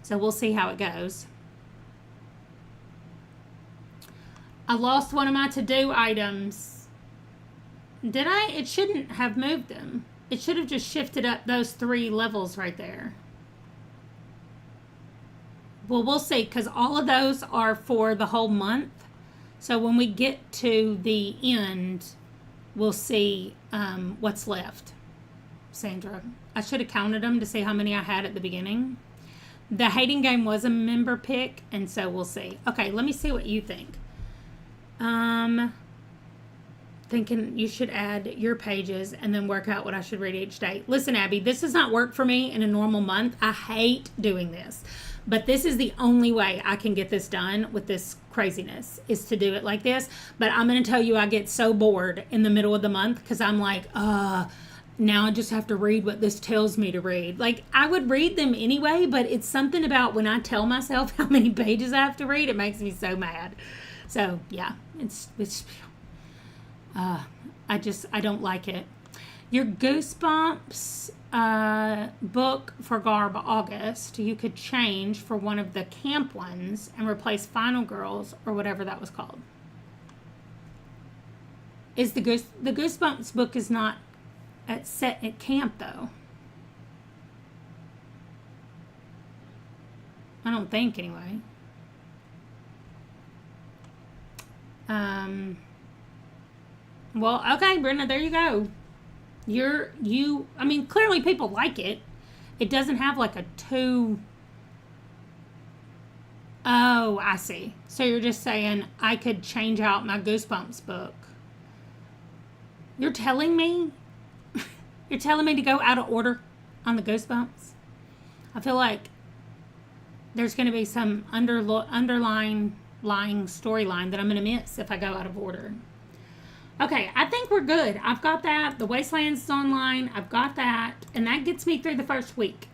So we'll see how it goes. I lost one of my to-do items. Did I? It shouldn't have moved them. It should have just shifted up those 3 levels right there. Well, we'll see, because all of those are for the whole month. So when we get to the end, we'll see what's left. Sandra, I should have counted them to see how many I had at the beginning. The Hating Game was a member pick, and so we'll see. Okay, let me see what you think. Thinking you should add your pages and then work out what I should read each day. Listen, Abby, this does not work for me in a normal month. I hate doing this. But this is the only way I can get this done with this craziness, is to do it like this. But I'm going to tell you, I get so bored in the middle of the month because I'm like, now I just have to read what this tells me to read. Like, I would read them anyway, but it's something about when I tell myself how many pages I have to read, it makes me so mad. So, yeah, I don't like it. Your Goosebumps book for Garb August, you could change for one of the camp ones and replace Final Girls or whatever that was called. Is the Goosebumps book is not set at camp though? I don't think anyway. Well, okay, Brenda, there you go. I mean, clearly people like it. It doesn't have like a 2. Oh, I see. So you're just saying I could change out my Goosebumps book. You're telling me? You're telling me to go out of order on the Goosebumps? I feel like there's going to be some underlying storyline that I'm going to miss if I go out of order. Okay, I think we're good. I've got that. The Wastelands is online. I've got that. And that gets me through the first week.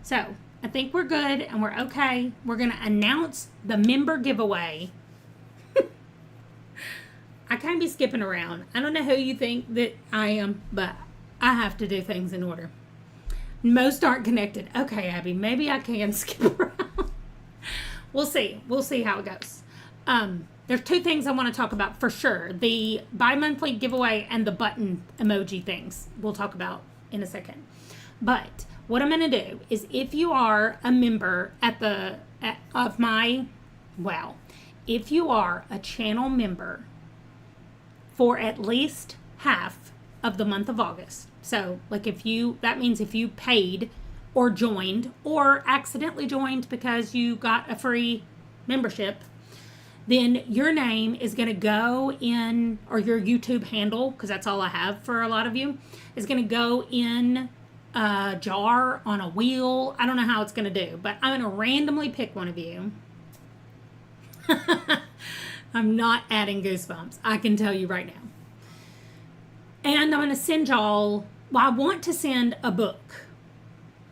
So, I think we're good and we're okay. We're going to announce the member giveaway. I can't be skipping around. I don't know who you think that I am, but I have to do things in order. Most aren't connected. Okay, Abby, maybe I can skip around. We'll see. We'll see how it goes. There's 2 things I want to talk about for sure. The bi-monthly giveaway and the button emoji things we'll talk about in a second. But what I'm going to do is, if you are a member if you are a channel member for at least half of the month of August. So like that means if you paid or joined or accidentally joined because you got a free membership, then your name is going to go in, or your YouTube handle, because that's all I have for a lot of you, is going to go in a jar on a wheel. I don't know how it's going to do, but I'm going to randomly pick one of you. I'm not adding Goosebumps. I can tell you right now. And I'm going to send y'all, I want to send a book.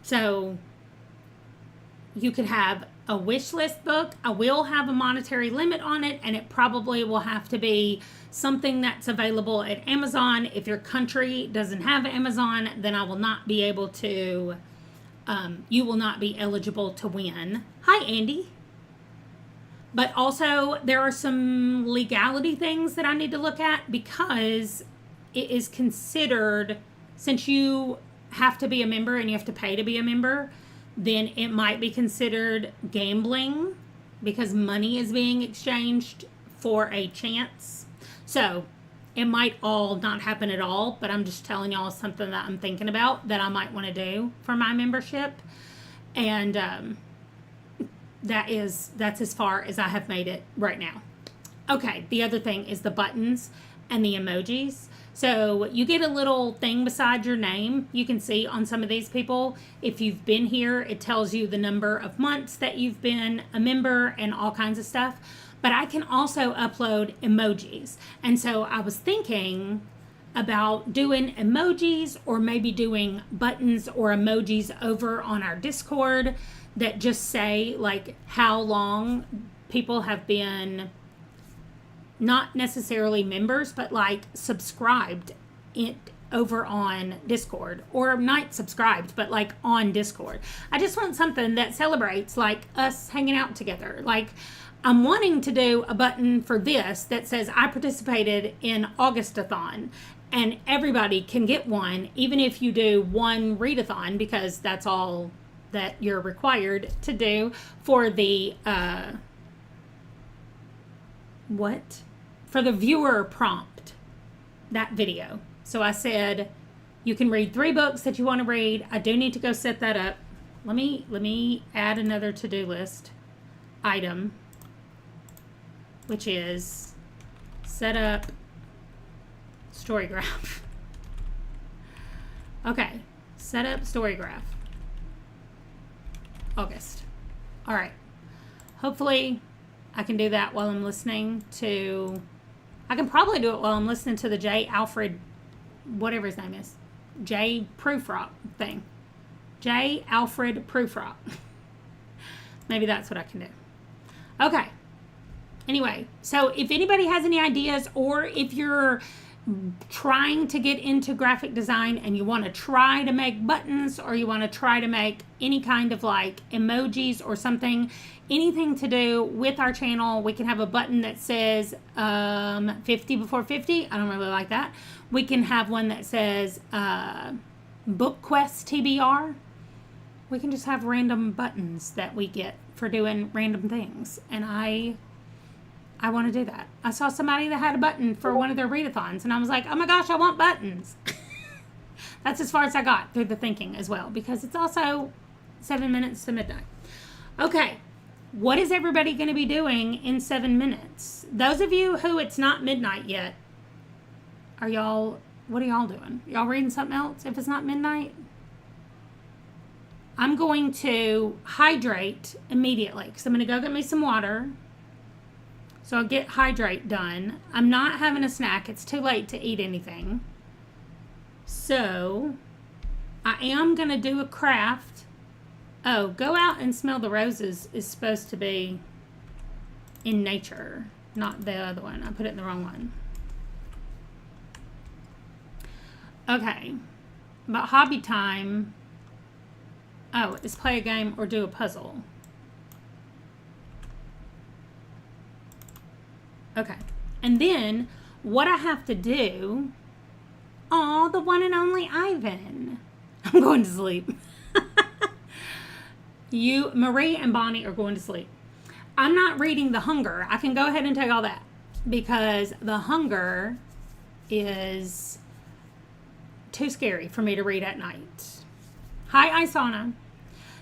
So you could have a wish list book. I will have a monetary limit on it, and it probably will have to be something that's available at Amazon. If your country doesn't have Amazon, then I will not be able to, you will not be eligible to win. Hi, Andy. But also, there are some legality things that I need to look at, because it is considered, since you have to be a member and you have to pay to be a member, then it might be considered gambling, because money is being exchanged for a chance. So it might all not happen at all, but I'm just telling y'all something that I'm thinking about that I might want to do for my membership. And that's as far as I have made it right now. Okay, the other thing is the buttons and the emojis. So you get a little thing beside your name. You can see on some of these people, if you've been here, it tells you the number of months that you've been a member and all kinds of stuff. But I can also upload emojis. And so I was thinking about doing emojis, or maybe doing buttons or emojis over on our Discord that just say like how long people have been, not necessarily members, but like subscribed it over on Discord, or not subscribed, but like on Discord. I just want something that celebrates like us hanging out together. Like, I'm wanting to do a button for this that says I participated in August-athon, and everybody can get one, even if you do one readathon, because that's all that you're required to do for the for the viewer prompt, that video. So I said you can read 3 books that you want to read. I do need to go set that up. Let me add another to-do list item, which is set up storygraph. Okay, set up storygraph. August. All right. Hopefully I can do that while I'm listening to, I can probably do it while I'm listening to the J. Alfred, whatever his name is, J. Prufrock thing. J. Alfred Prufrock. Maybe that's what I can do. Okay. Anyway, so if anybody has any ideas, or if you're trying to get into graphic design and you want to try to make buttons, or you want to try to make any kind of like emojis or something, anything to do with our channel, we can have a button that says 50 before 50. I don't really like that. We can have one that says Book Quest TBR. We can just have random buttons that we get for doing random things, and I want to do that. I saw somebody that had a button for one of their readathons, and I was like, oh my gosh, I want buttons. That's as far as I got through the thinking as well, because it's also 7 minutes to midnight. Okay, what is everybody going to be doing in 7 minutes? Those of you who it's not midnight yet, what are y'all doing? Y'all reading something else if it's not midnight? I'm going to hydrate immediately, because I'm going to go get me some water. So I'll get hydrate done. I'm not having a snack. It's too late to eat anything. So I am going to do a craft. Oh, go out and smell the roses is supposed to be in nature, not the other one. I put it in the wrong one. Okay. But hobby time. Oh, it's play a game or do a puzzle. Okay. And then what I have to do, the one and only Ivan. I'm going to sleep. Marie and Bonnie are going to sleep. I'm not reading The Hunger. I can go ahead and tell you all that, because The Hunger is too scary for me to read at night. Hi, Isana.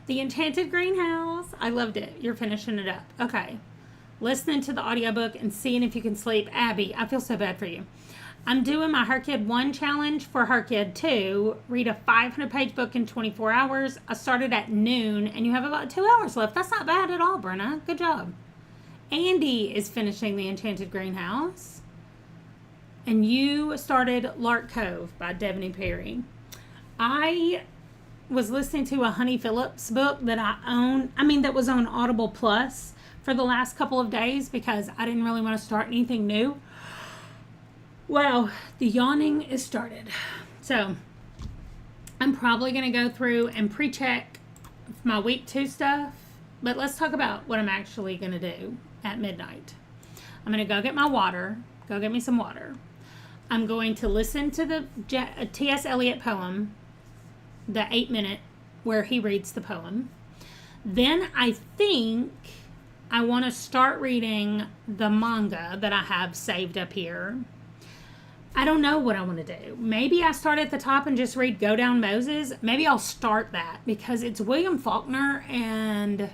The Enchanted Greenhouse. I loved it. You're finishing it up. Okay. Listening to the audiobook and seeing if you can sleep. Abby, I feel so bad for you. I'm doing my Her Kid 1 challenge for Her Kid 2. Read a 500-page book in 24 hours. I started at noon, and you have about 2 hours left. That's not bad at all, Brenna. Good job. Andy is finishing The Enchanted Greenhouse. And you started Lark Cove by Devney Perry. I was listening to a Honey Phillips book that I own. That was on Audible Plus for the last couple of days because I didn't really want to start anything new. Well, the yawning is started. So I'm probably going to go through and pre-check my week 2 stuff. But let's talk about what I'm actually going to do at midnight. I'm going to go get my water. Go get me some water. I'm going to listen to the T.S. Eliot poem, the 8-minute where he reads the poem. Then I think I want to start reading the manga that I have saved up here. I don't know what I want to do. Maybe I start at the top and just read Go Down Moses. Maybe I'll start that because it's William Faulkner and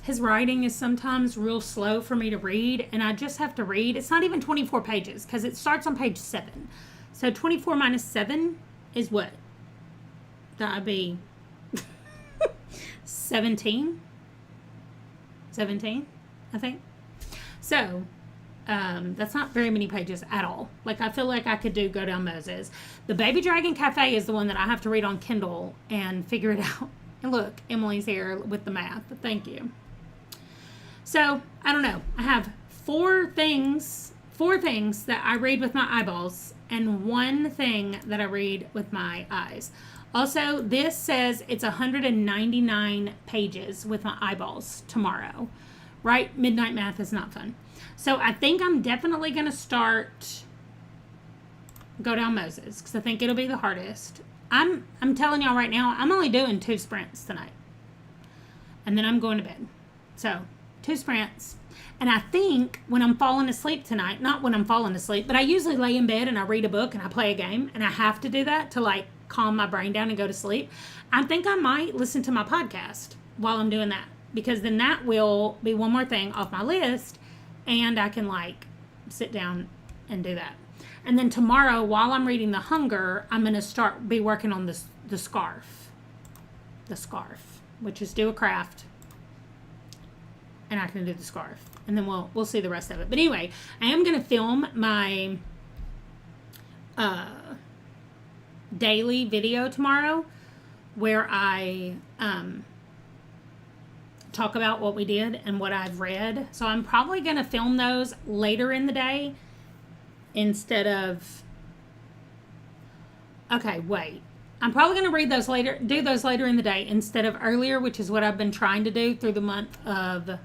his writing is sometimes real slow for me to read, and I just have to read. It's not even 24 pages because it starts on page 7. So 24 minus 7 is what? That would be 17? 17, I think. So that's not very many pages at all. Like, I feel like I could do Go Down Moses. The Baby Dragon Cafe is the one that I have to read on Kindle and figure it out. And look, Emily's here with the math. Thank you. So, I don't know. I have four things that I read with my eyeballs and one thing that I read with my eyes. Also, this says it's 199 pages with my eyeballs tomorrow. Right? Midnight math is not fun. So I think I'm definitely going to start Go Down Moses because I think it'll be the hardest. I'm telling y'all right now, I'm only doing 2 sprints tonight. And then I'm going to bed. So 2 sprints. And I think when I'm falling asleep tonight, not when I'm falling asleep, but I usually lay in bed and I read a book and I play a game. And I have to do that to like calm my brain down and go to sleep. I think I might listen to my podcast while I'm doing that. Because then that will be one more thing off my list. And I can like sit down and do that. And then tomorrow, while I'm reading The Hunger, I'm going to be working on the scarf. The scarf, which is do a craft. And I can do the scarf. And then we'll see the rest of it. But anyway, I am going to film my daily video tomorrow where I talk about what we did and what I've read. So I'm probably going to film those later in the day instead of... Okay, wait. I'm probably going to do those later in the day instead of earlier, which is what I've been trying to do through the month of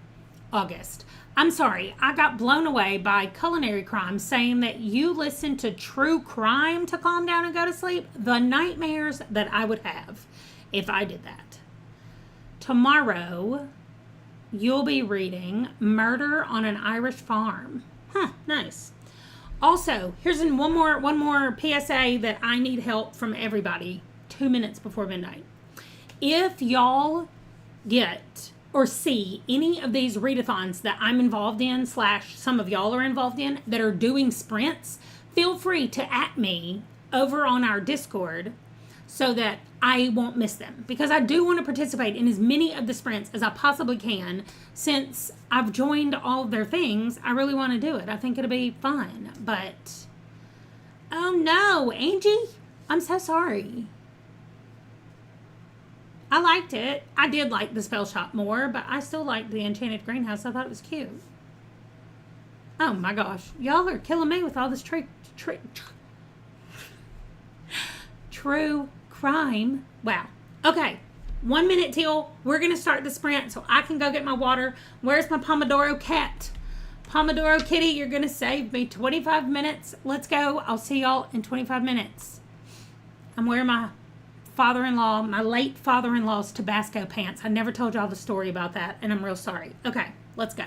August. I'm sorry, I got blown away by Culinary Crime saying that you listen to true crime to calm down and go to sleep. The nightmares that I would have if I did that. Tomorrow, you'll be reading Murder on an Irish Farm. Huh, nice. Also, here's one more PSA that I need help from everybody 2 minutes before midnight. If y'all get or see any of these readathons that I'm involved in / some of y'all are involved in that are doing sprints, feel free to @ me over on our Discord so that I won't miss them. Because I do want to participate in as many of the sprints as I possibly can. Since I've joined all of their things, I really want to do it. I think it'll be fun. But, oh no, Angie, I'm so sorry. I liked it. I did like the Spell Shop more, but I still liked the Enchanted Greenhouse. I thought it was cute. Oh my gosh. Y'all are killing me with all this true crime. Wow. Okay. 1 minute till we're going to start the sprint so I can go get my water. Where's my Pomodoro cat? Pomodoro kitty, you're going to save me 25 minutes. Let's go. I'll see y'all in 25 minutes. I'm wearing my late father-in-law's Tabasco pants. I never told y'all the story about that, and I'm real sorry. Okay, let's go.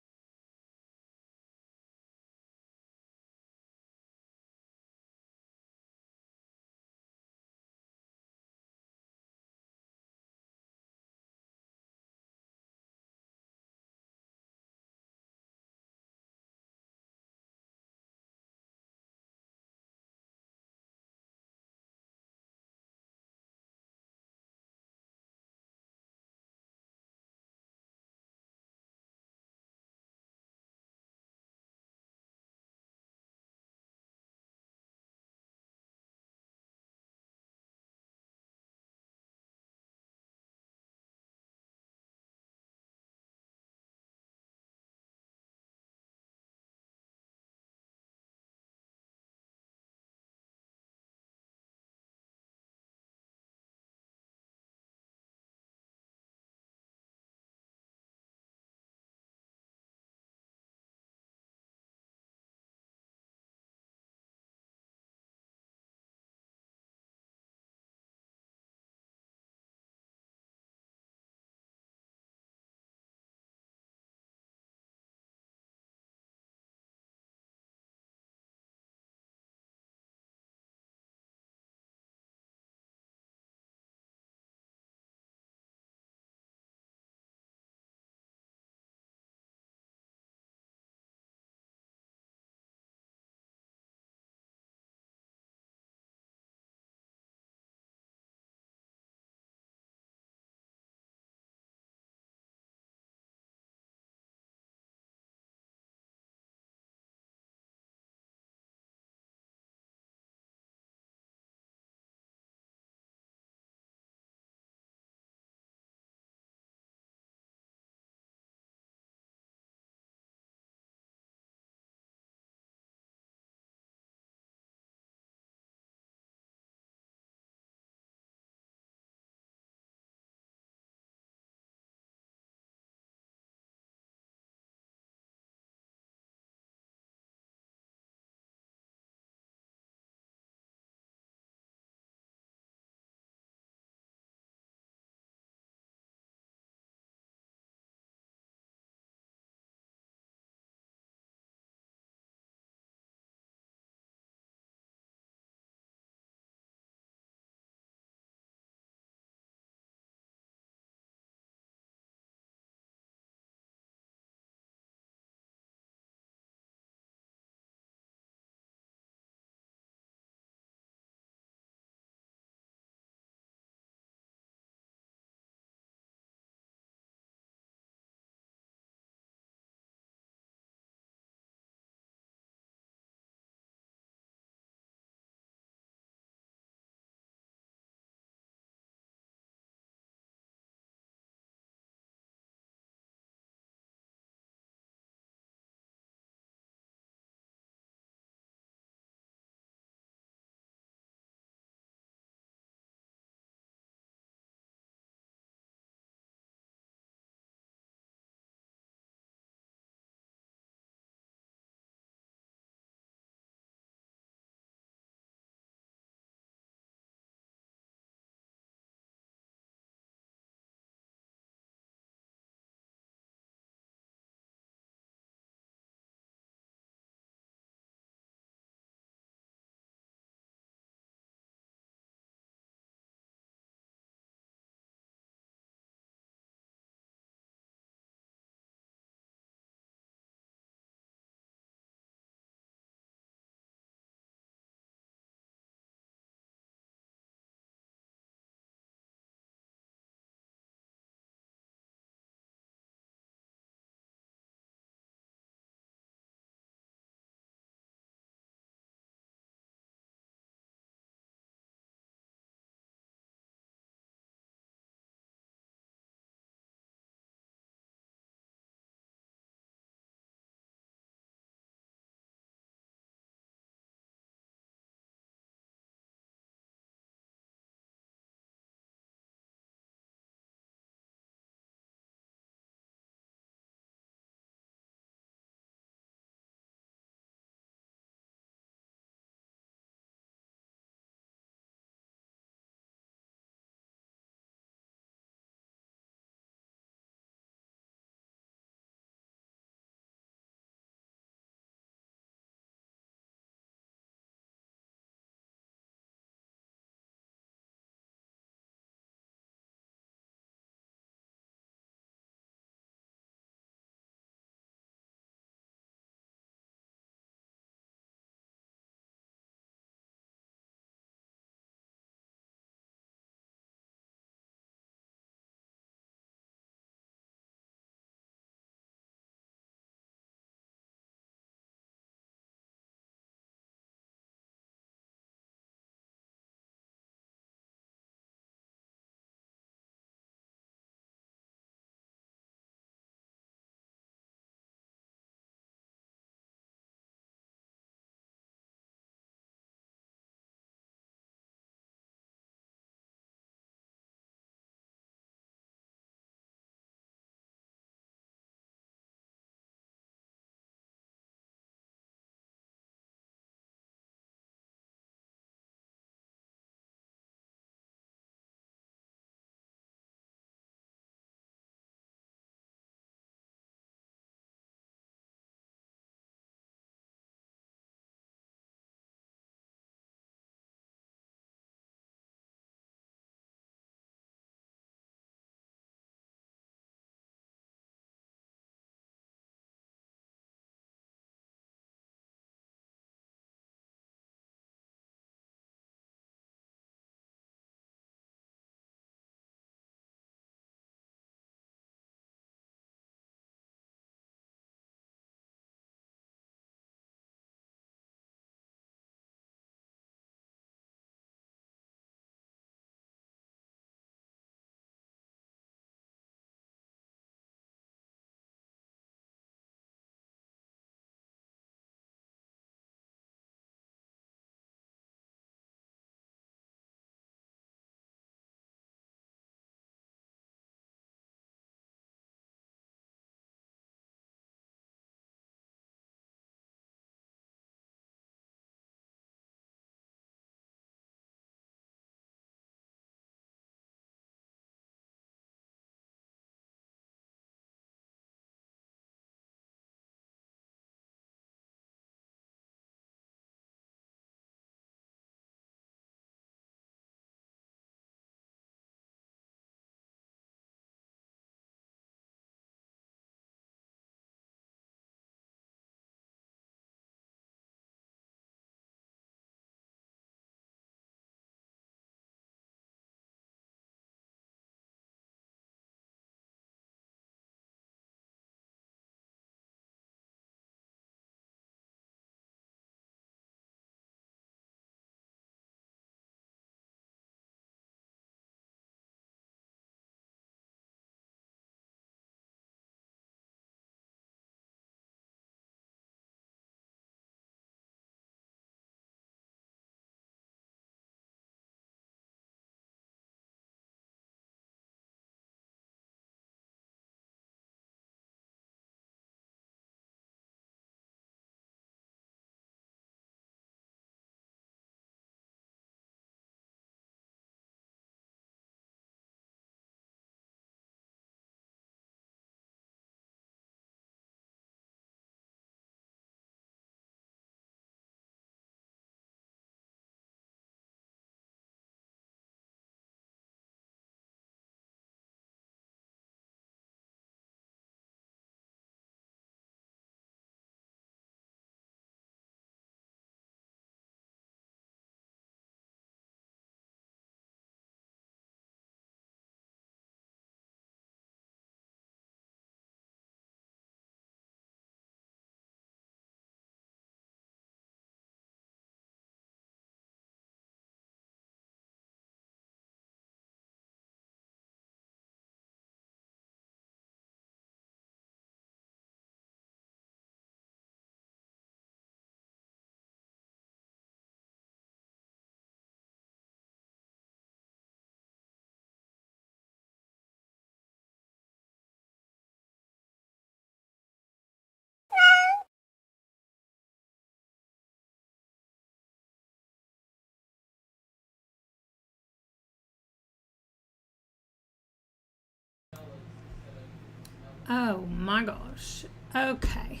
Oh my gosh. Okay.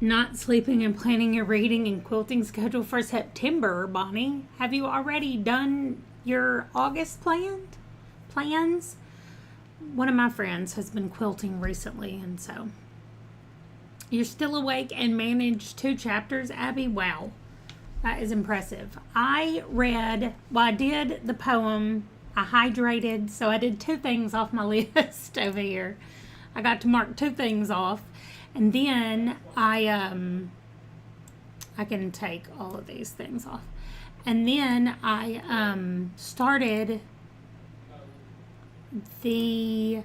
Not sleeping and planning your reading and quilting schedule for September, Bonnie. Have you already done your August plans? One of my friends has been quilting recently, and so you're still awake and managed 2 chapters, Abby. Wow, that is impressive. I did the poem. I hydrated, so I did 2 things off my list over here. I got to mark 2 things off, and then I can take all of these things off, and then I started the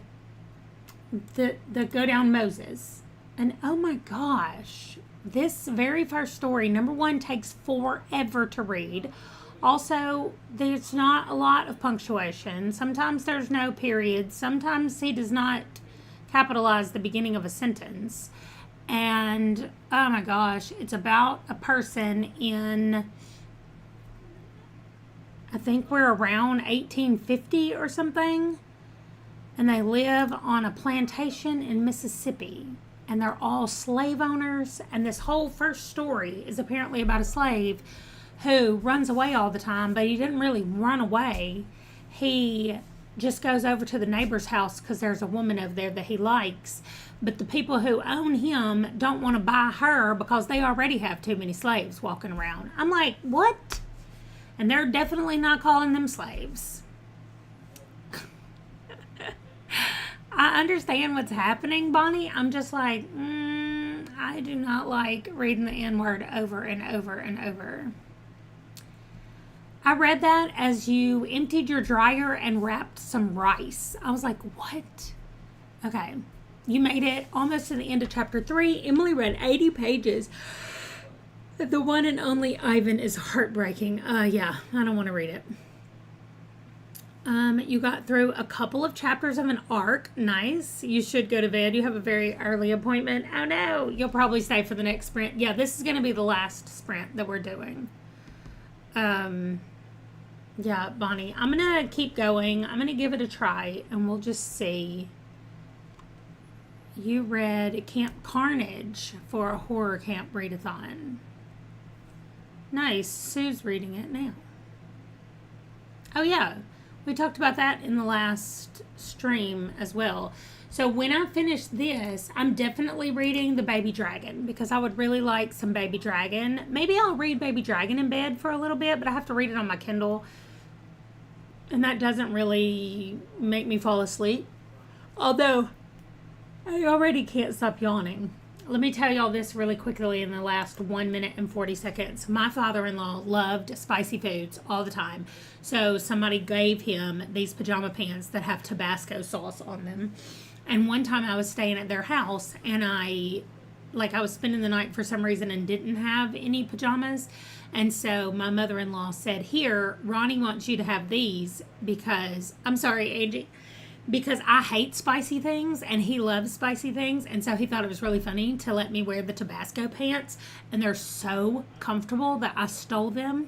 the Go Down Moses, and oh my gosh, this very first story, number 1, takes forever to read. Also, there's not a lot of punctuation. Sometimes there's no periods. Sometimes he does not capitalize the beginning of a sentence. And oh my gosh, it's about a person in, I think we're around 1850 or something. And they live on a plantation in Mississippi. And they're all slave owners. And this whole first story is apparently about a slave who runs away all the time, but he didn't really run away. He just goes over to the neighbor's house because there's a woman over there that he likes. But the people who own him don't want to buy her because they already have too many slaves walking around. I'm like, what? And they're definitely not calling them slaves. I understand what's happening, Bonnie. I'm just like, I do not like reading the N word over and over and over. I read that as you emptied your dryer and wrapped some rice. I was like, what? Okay. You made it almost to the end of chapter 3. Emily read 80 pages. The one and only Ivan is heartbreaking. Yeah, I don't want to read it. You got through a couple of chapters of an arc. Nice. You should go to bed. You have a very early appointment. Oh no, you'll probably stay for the next sprint. Yeah, this is going to be the last sprint that we're doing. Yeah, Bonnie, I'm going to keep going. I'm going to give it a try and we'll just see. You read Camp Carnage for a horror camp readathon. Nice. Sue's reading it now. Oh yeah. We talked about that in the last stream as well. So when I finish this, I'm definitely reading The Baby Dragon because I would really like some Baby Dragon. Maybe I'll read Baby Dragon in bed for a little bit, but I have to read it on my Kindle. And that doesn't really make me fall asleep. Although, I already can't stop yawning. Let me tell y'all this really quickly in the last 1 minute and 40 seconds. My father-in-law loved spicy foods all the time. So somebody gave him these pajama pants that have Tabasco sauce on them. And one time I was staying at their house and I was spending the night for some reason and didn't have any pajamas. And so my mother-in-law said, here, Ronnie wants you to have these because, I'm sorry, Angie, because I hate spicy things and he loves spicy things. And so he thought it was really funny to let me wear the Tabasco pants. And they're so comfortable that I stole them.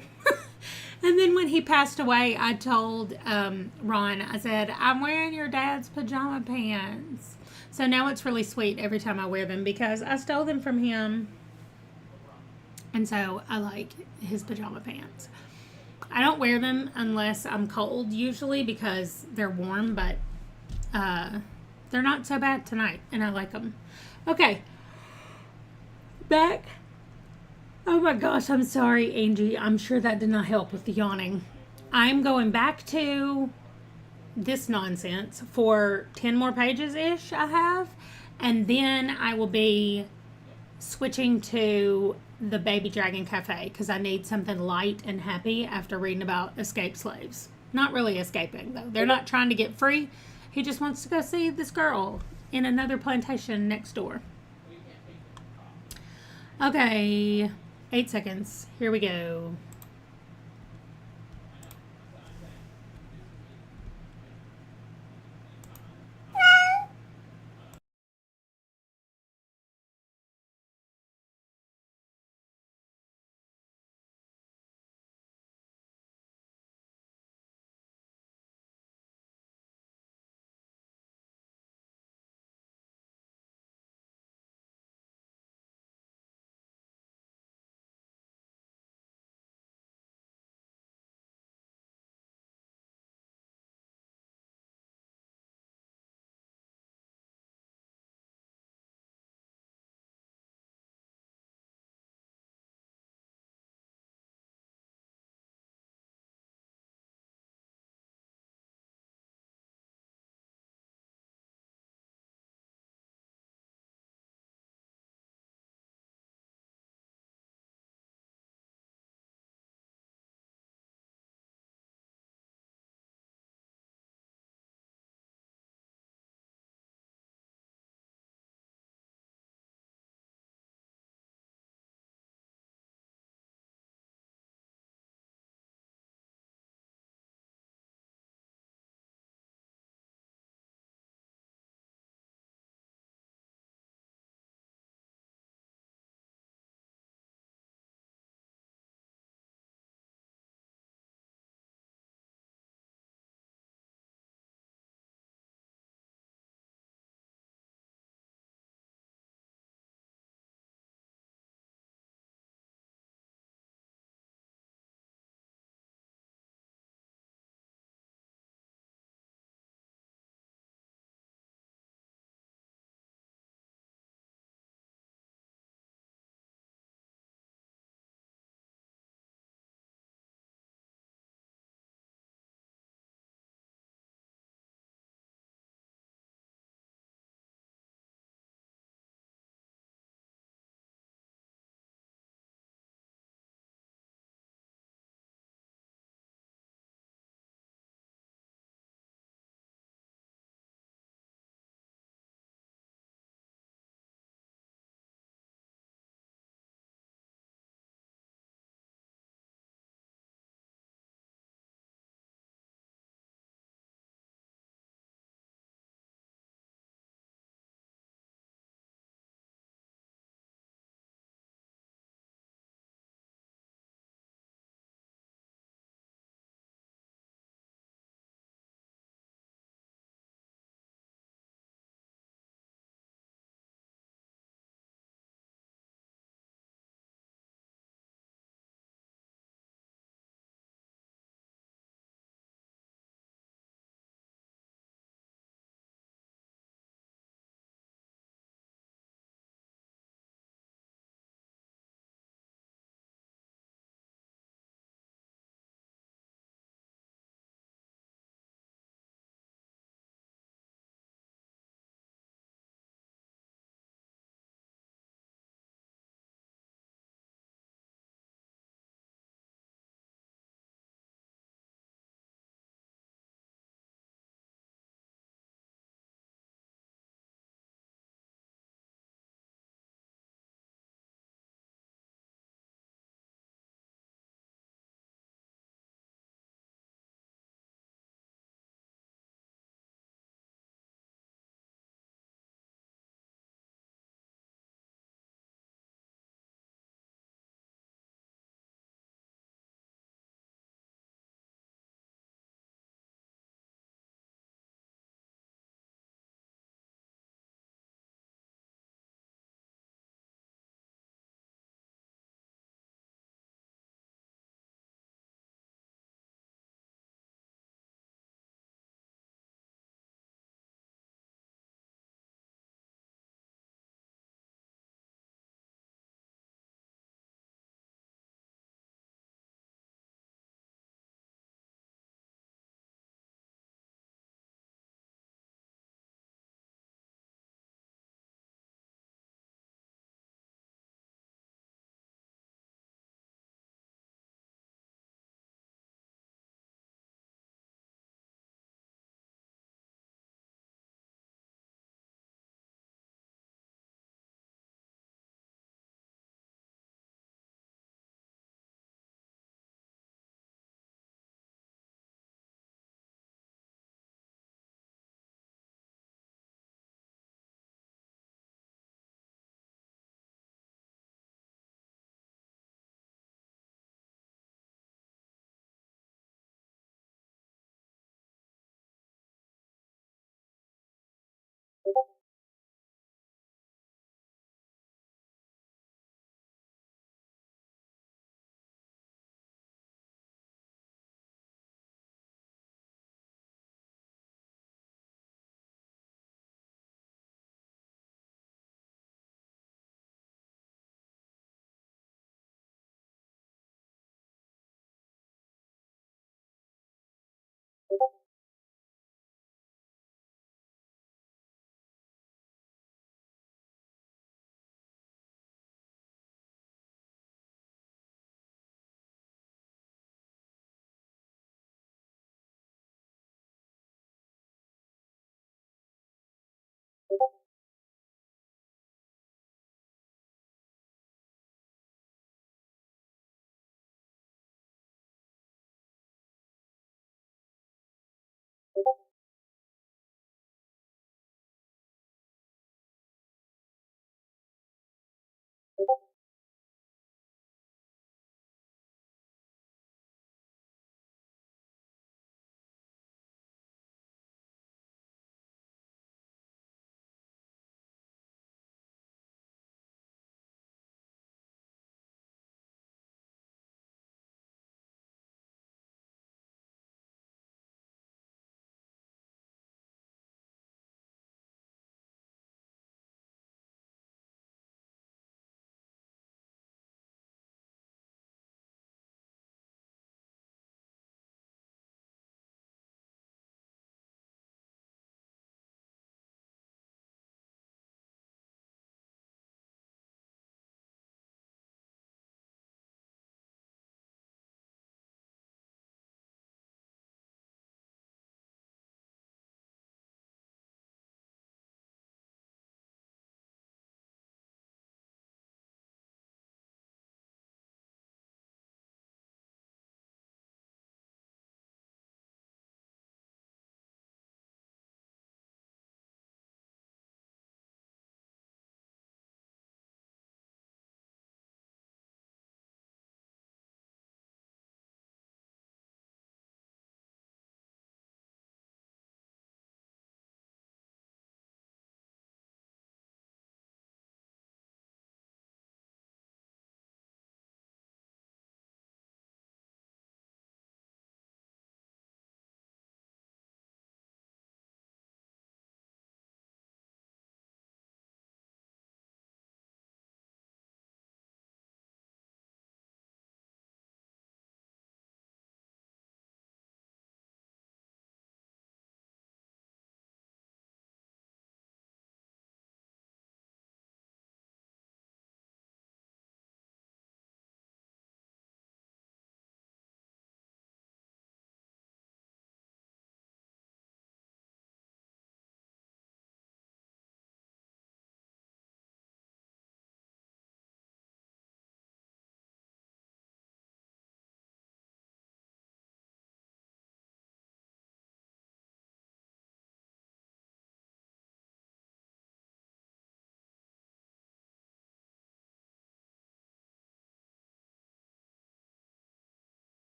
And then when he passed away, I told Ron, I said, I'm wearing your dad's pajama pants. So now it's really sweet every time I wear them because I stole them from him. And so I like his pajama pants. I don't wear them unless I'm cold usually because they're warm, but they're not so bad tonight, and I like them. Okay, back. Oh my gosh, I'm sorry, Angie. I'm sure that did not help with the yawning. I'm going back to this nonsense for 10 more pages-ish I have, and then I will be switching to the Baby Dragon Cafe because I need something light and happy after reading about escaped slaves. Not really escaping, though. They're not trying to get free. He just wants to go see this girl in another plantation next door. Okay, 8 seconds. Here we go.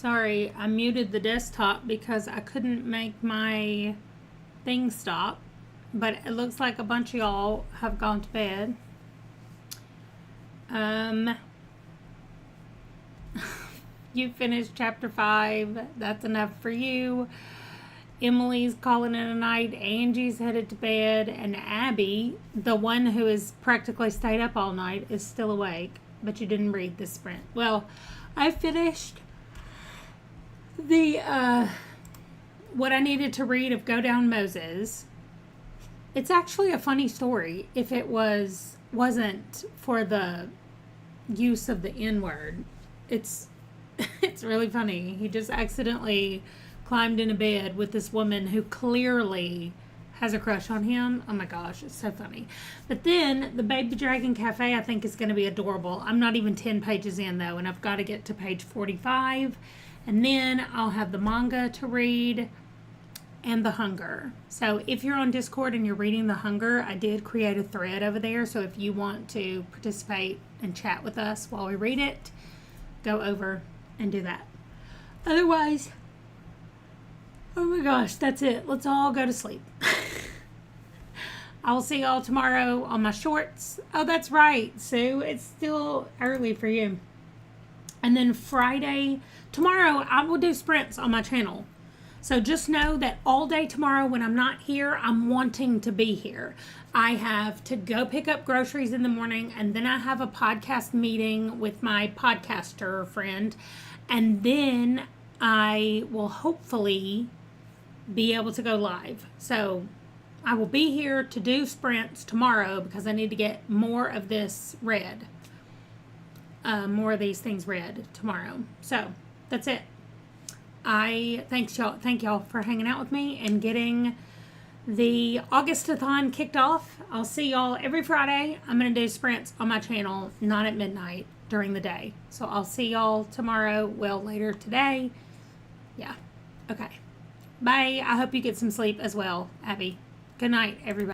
Sorry, I muted the desktop because I couldn't make my thing stop. But it looks like a bunch of y'all have gone to bed. You finished chapter 5. That's enough for you. Emily's calling it a night. Angie's headed to bed. And Abby, the one who has practically stayed up all night, is still awake. But you didn't read the sprint. Well, I finished the what I needed to read of Go Down Moses. It's actually a funny story if it wasn't for the use of the N-word. It's really funny. He just accidentally climbed in a bed with this woman who clearly has a crush on him. Oh my gosh, it's so funny. But then the Baby Dragon Cafe, I think, is going to be adorable. I'm not even 10 pages in though, and I've got to get to page 45. And then I'll have the manga to read and The Hunger. So if you're on Discord and you're reading The Hunger, I did create a thread over there. So if you want to participate and chat with us while we read it, go over and do that. Otherwise, oh my gosh, that's it. Let's all go to sleep. I will see y'all tomorrow on my shorts. Oh, that's right, Sue. It's still early for you. And then tomorrow, I will do sprints on my channel. So just know that all day tomorrow when I'm not here, I'm wanting to be here. I have to go pick up groceries in the morning, and then I have a podcast meeting with my podcaster friend. And then I will hopefully be able to go live. So I will be here to do sprints tomorrow because I need to get more of this read. More of these things read tomorrow. So that's it. Thank y'all for hanging out with me and getting the August-athon kicked off. I'll see y'all every Friday. I'm going to do sprints on my channel, not at midnight, during the day. So I'll see y'all tomorrow, well, later today. Yeah. Okay. Bye. I hope you get some sleep as well, Abby. Good night, everybody.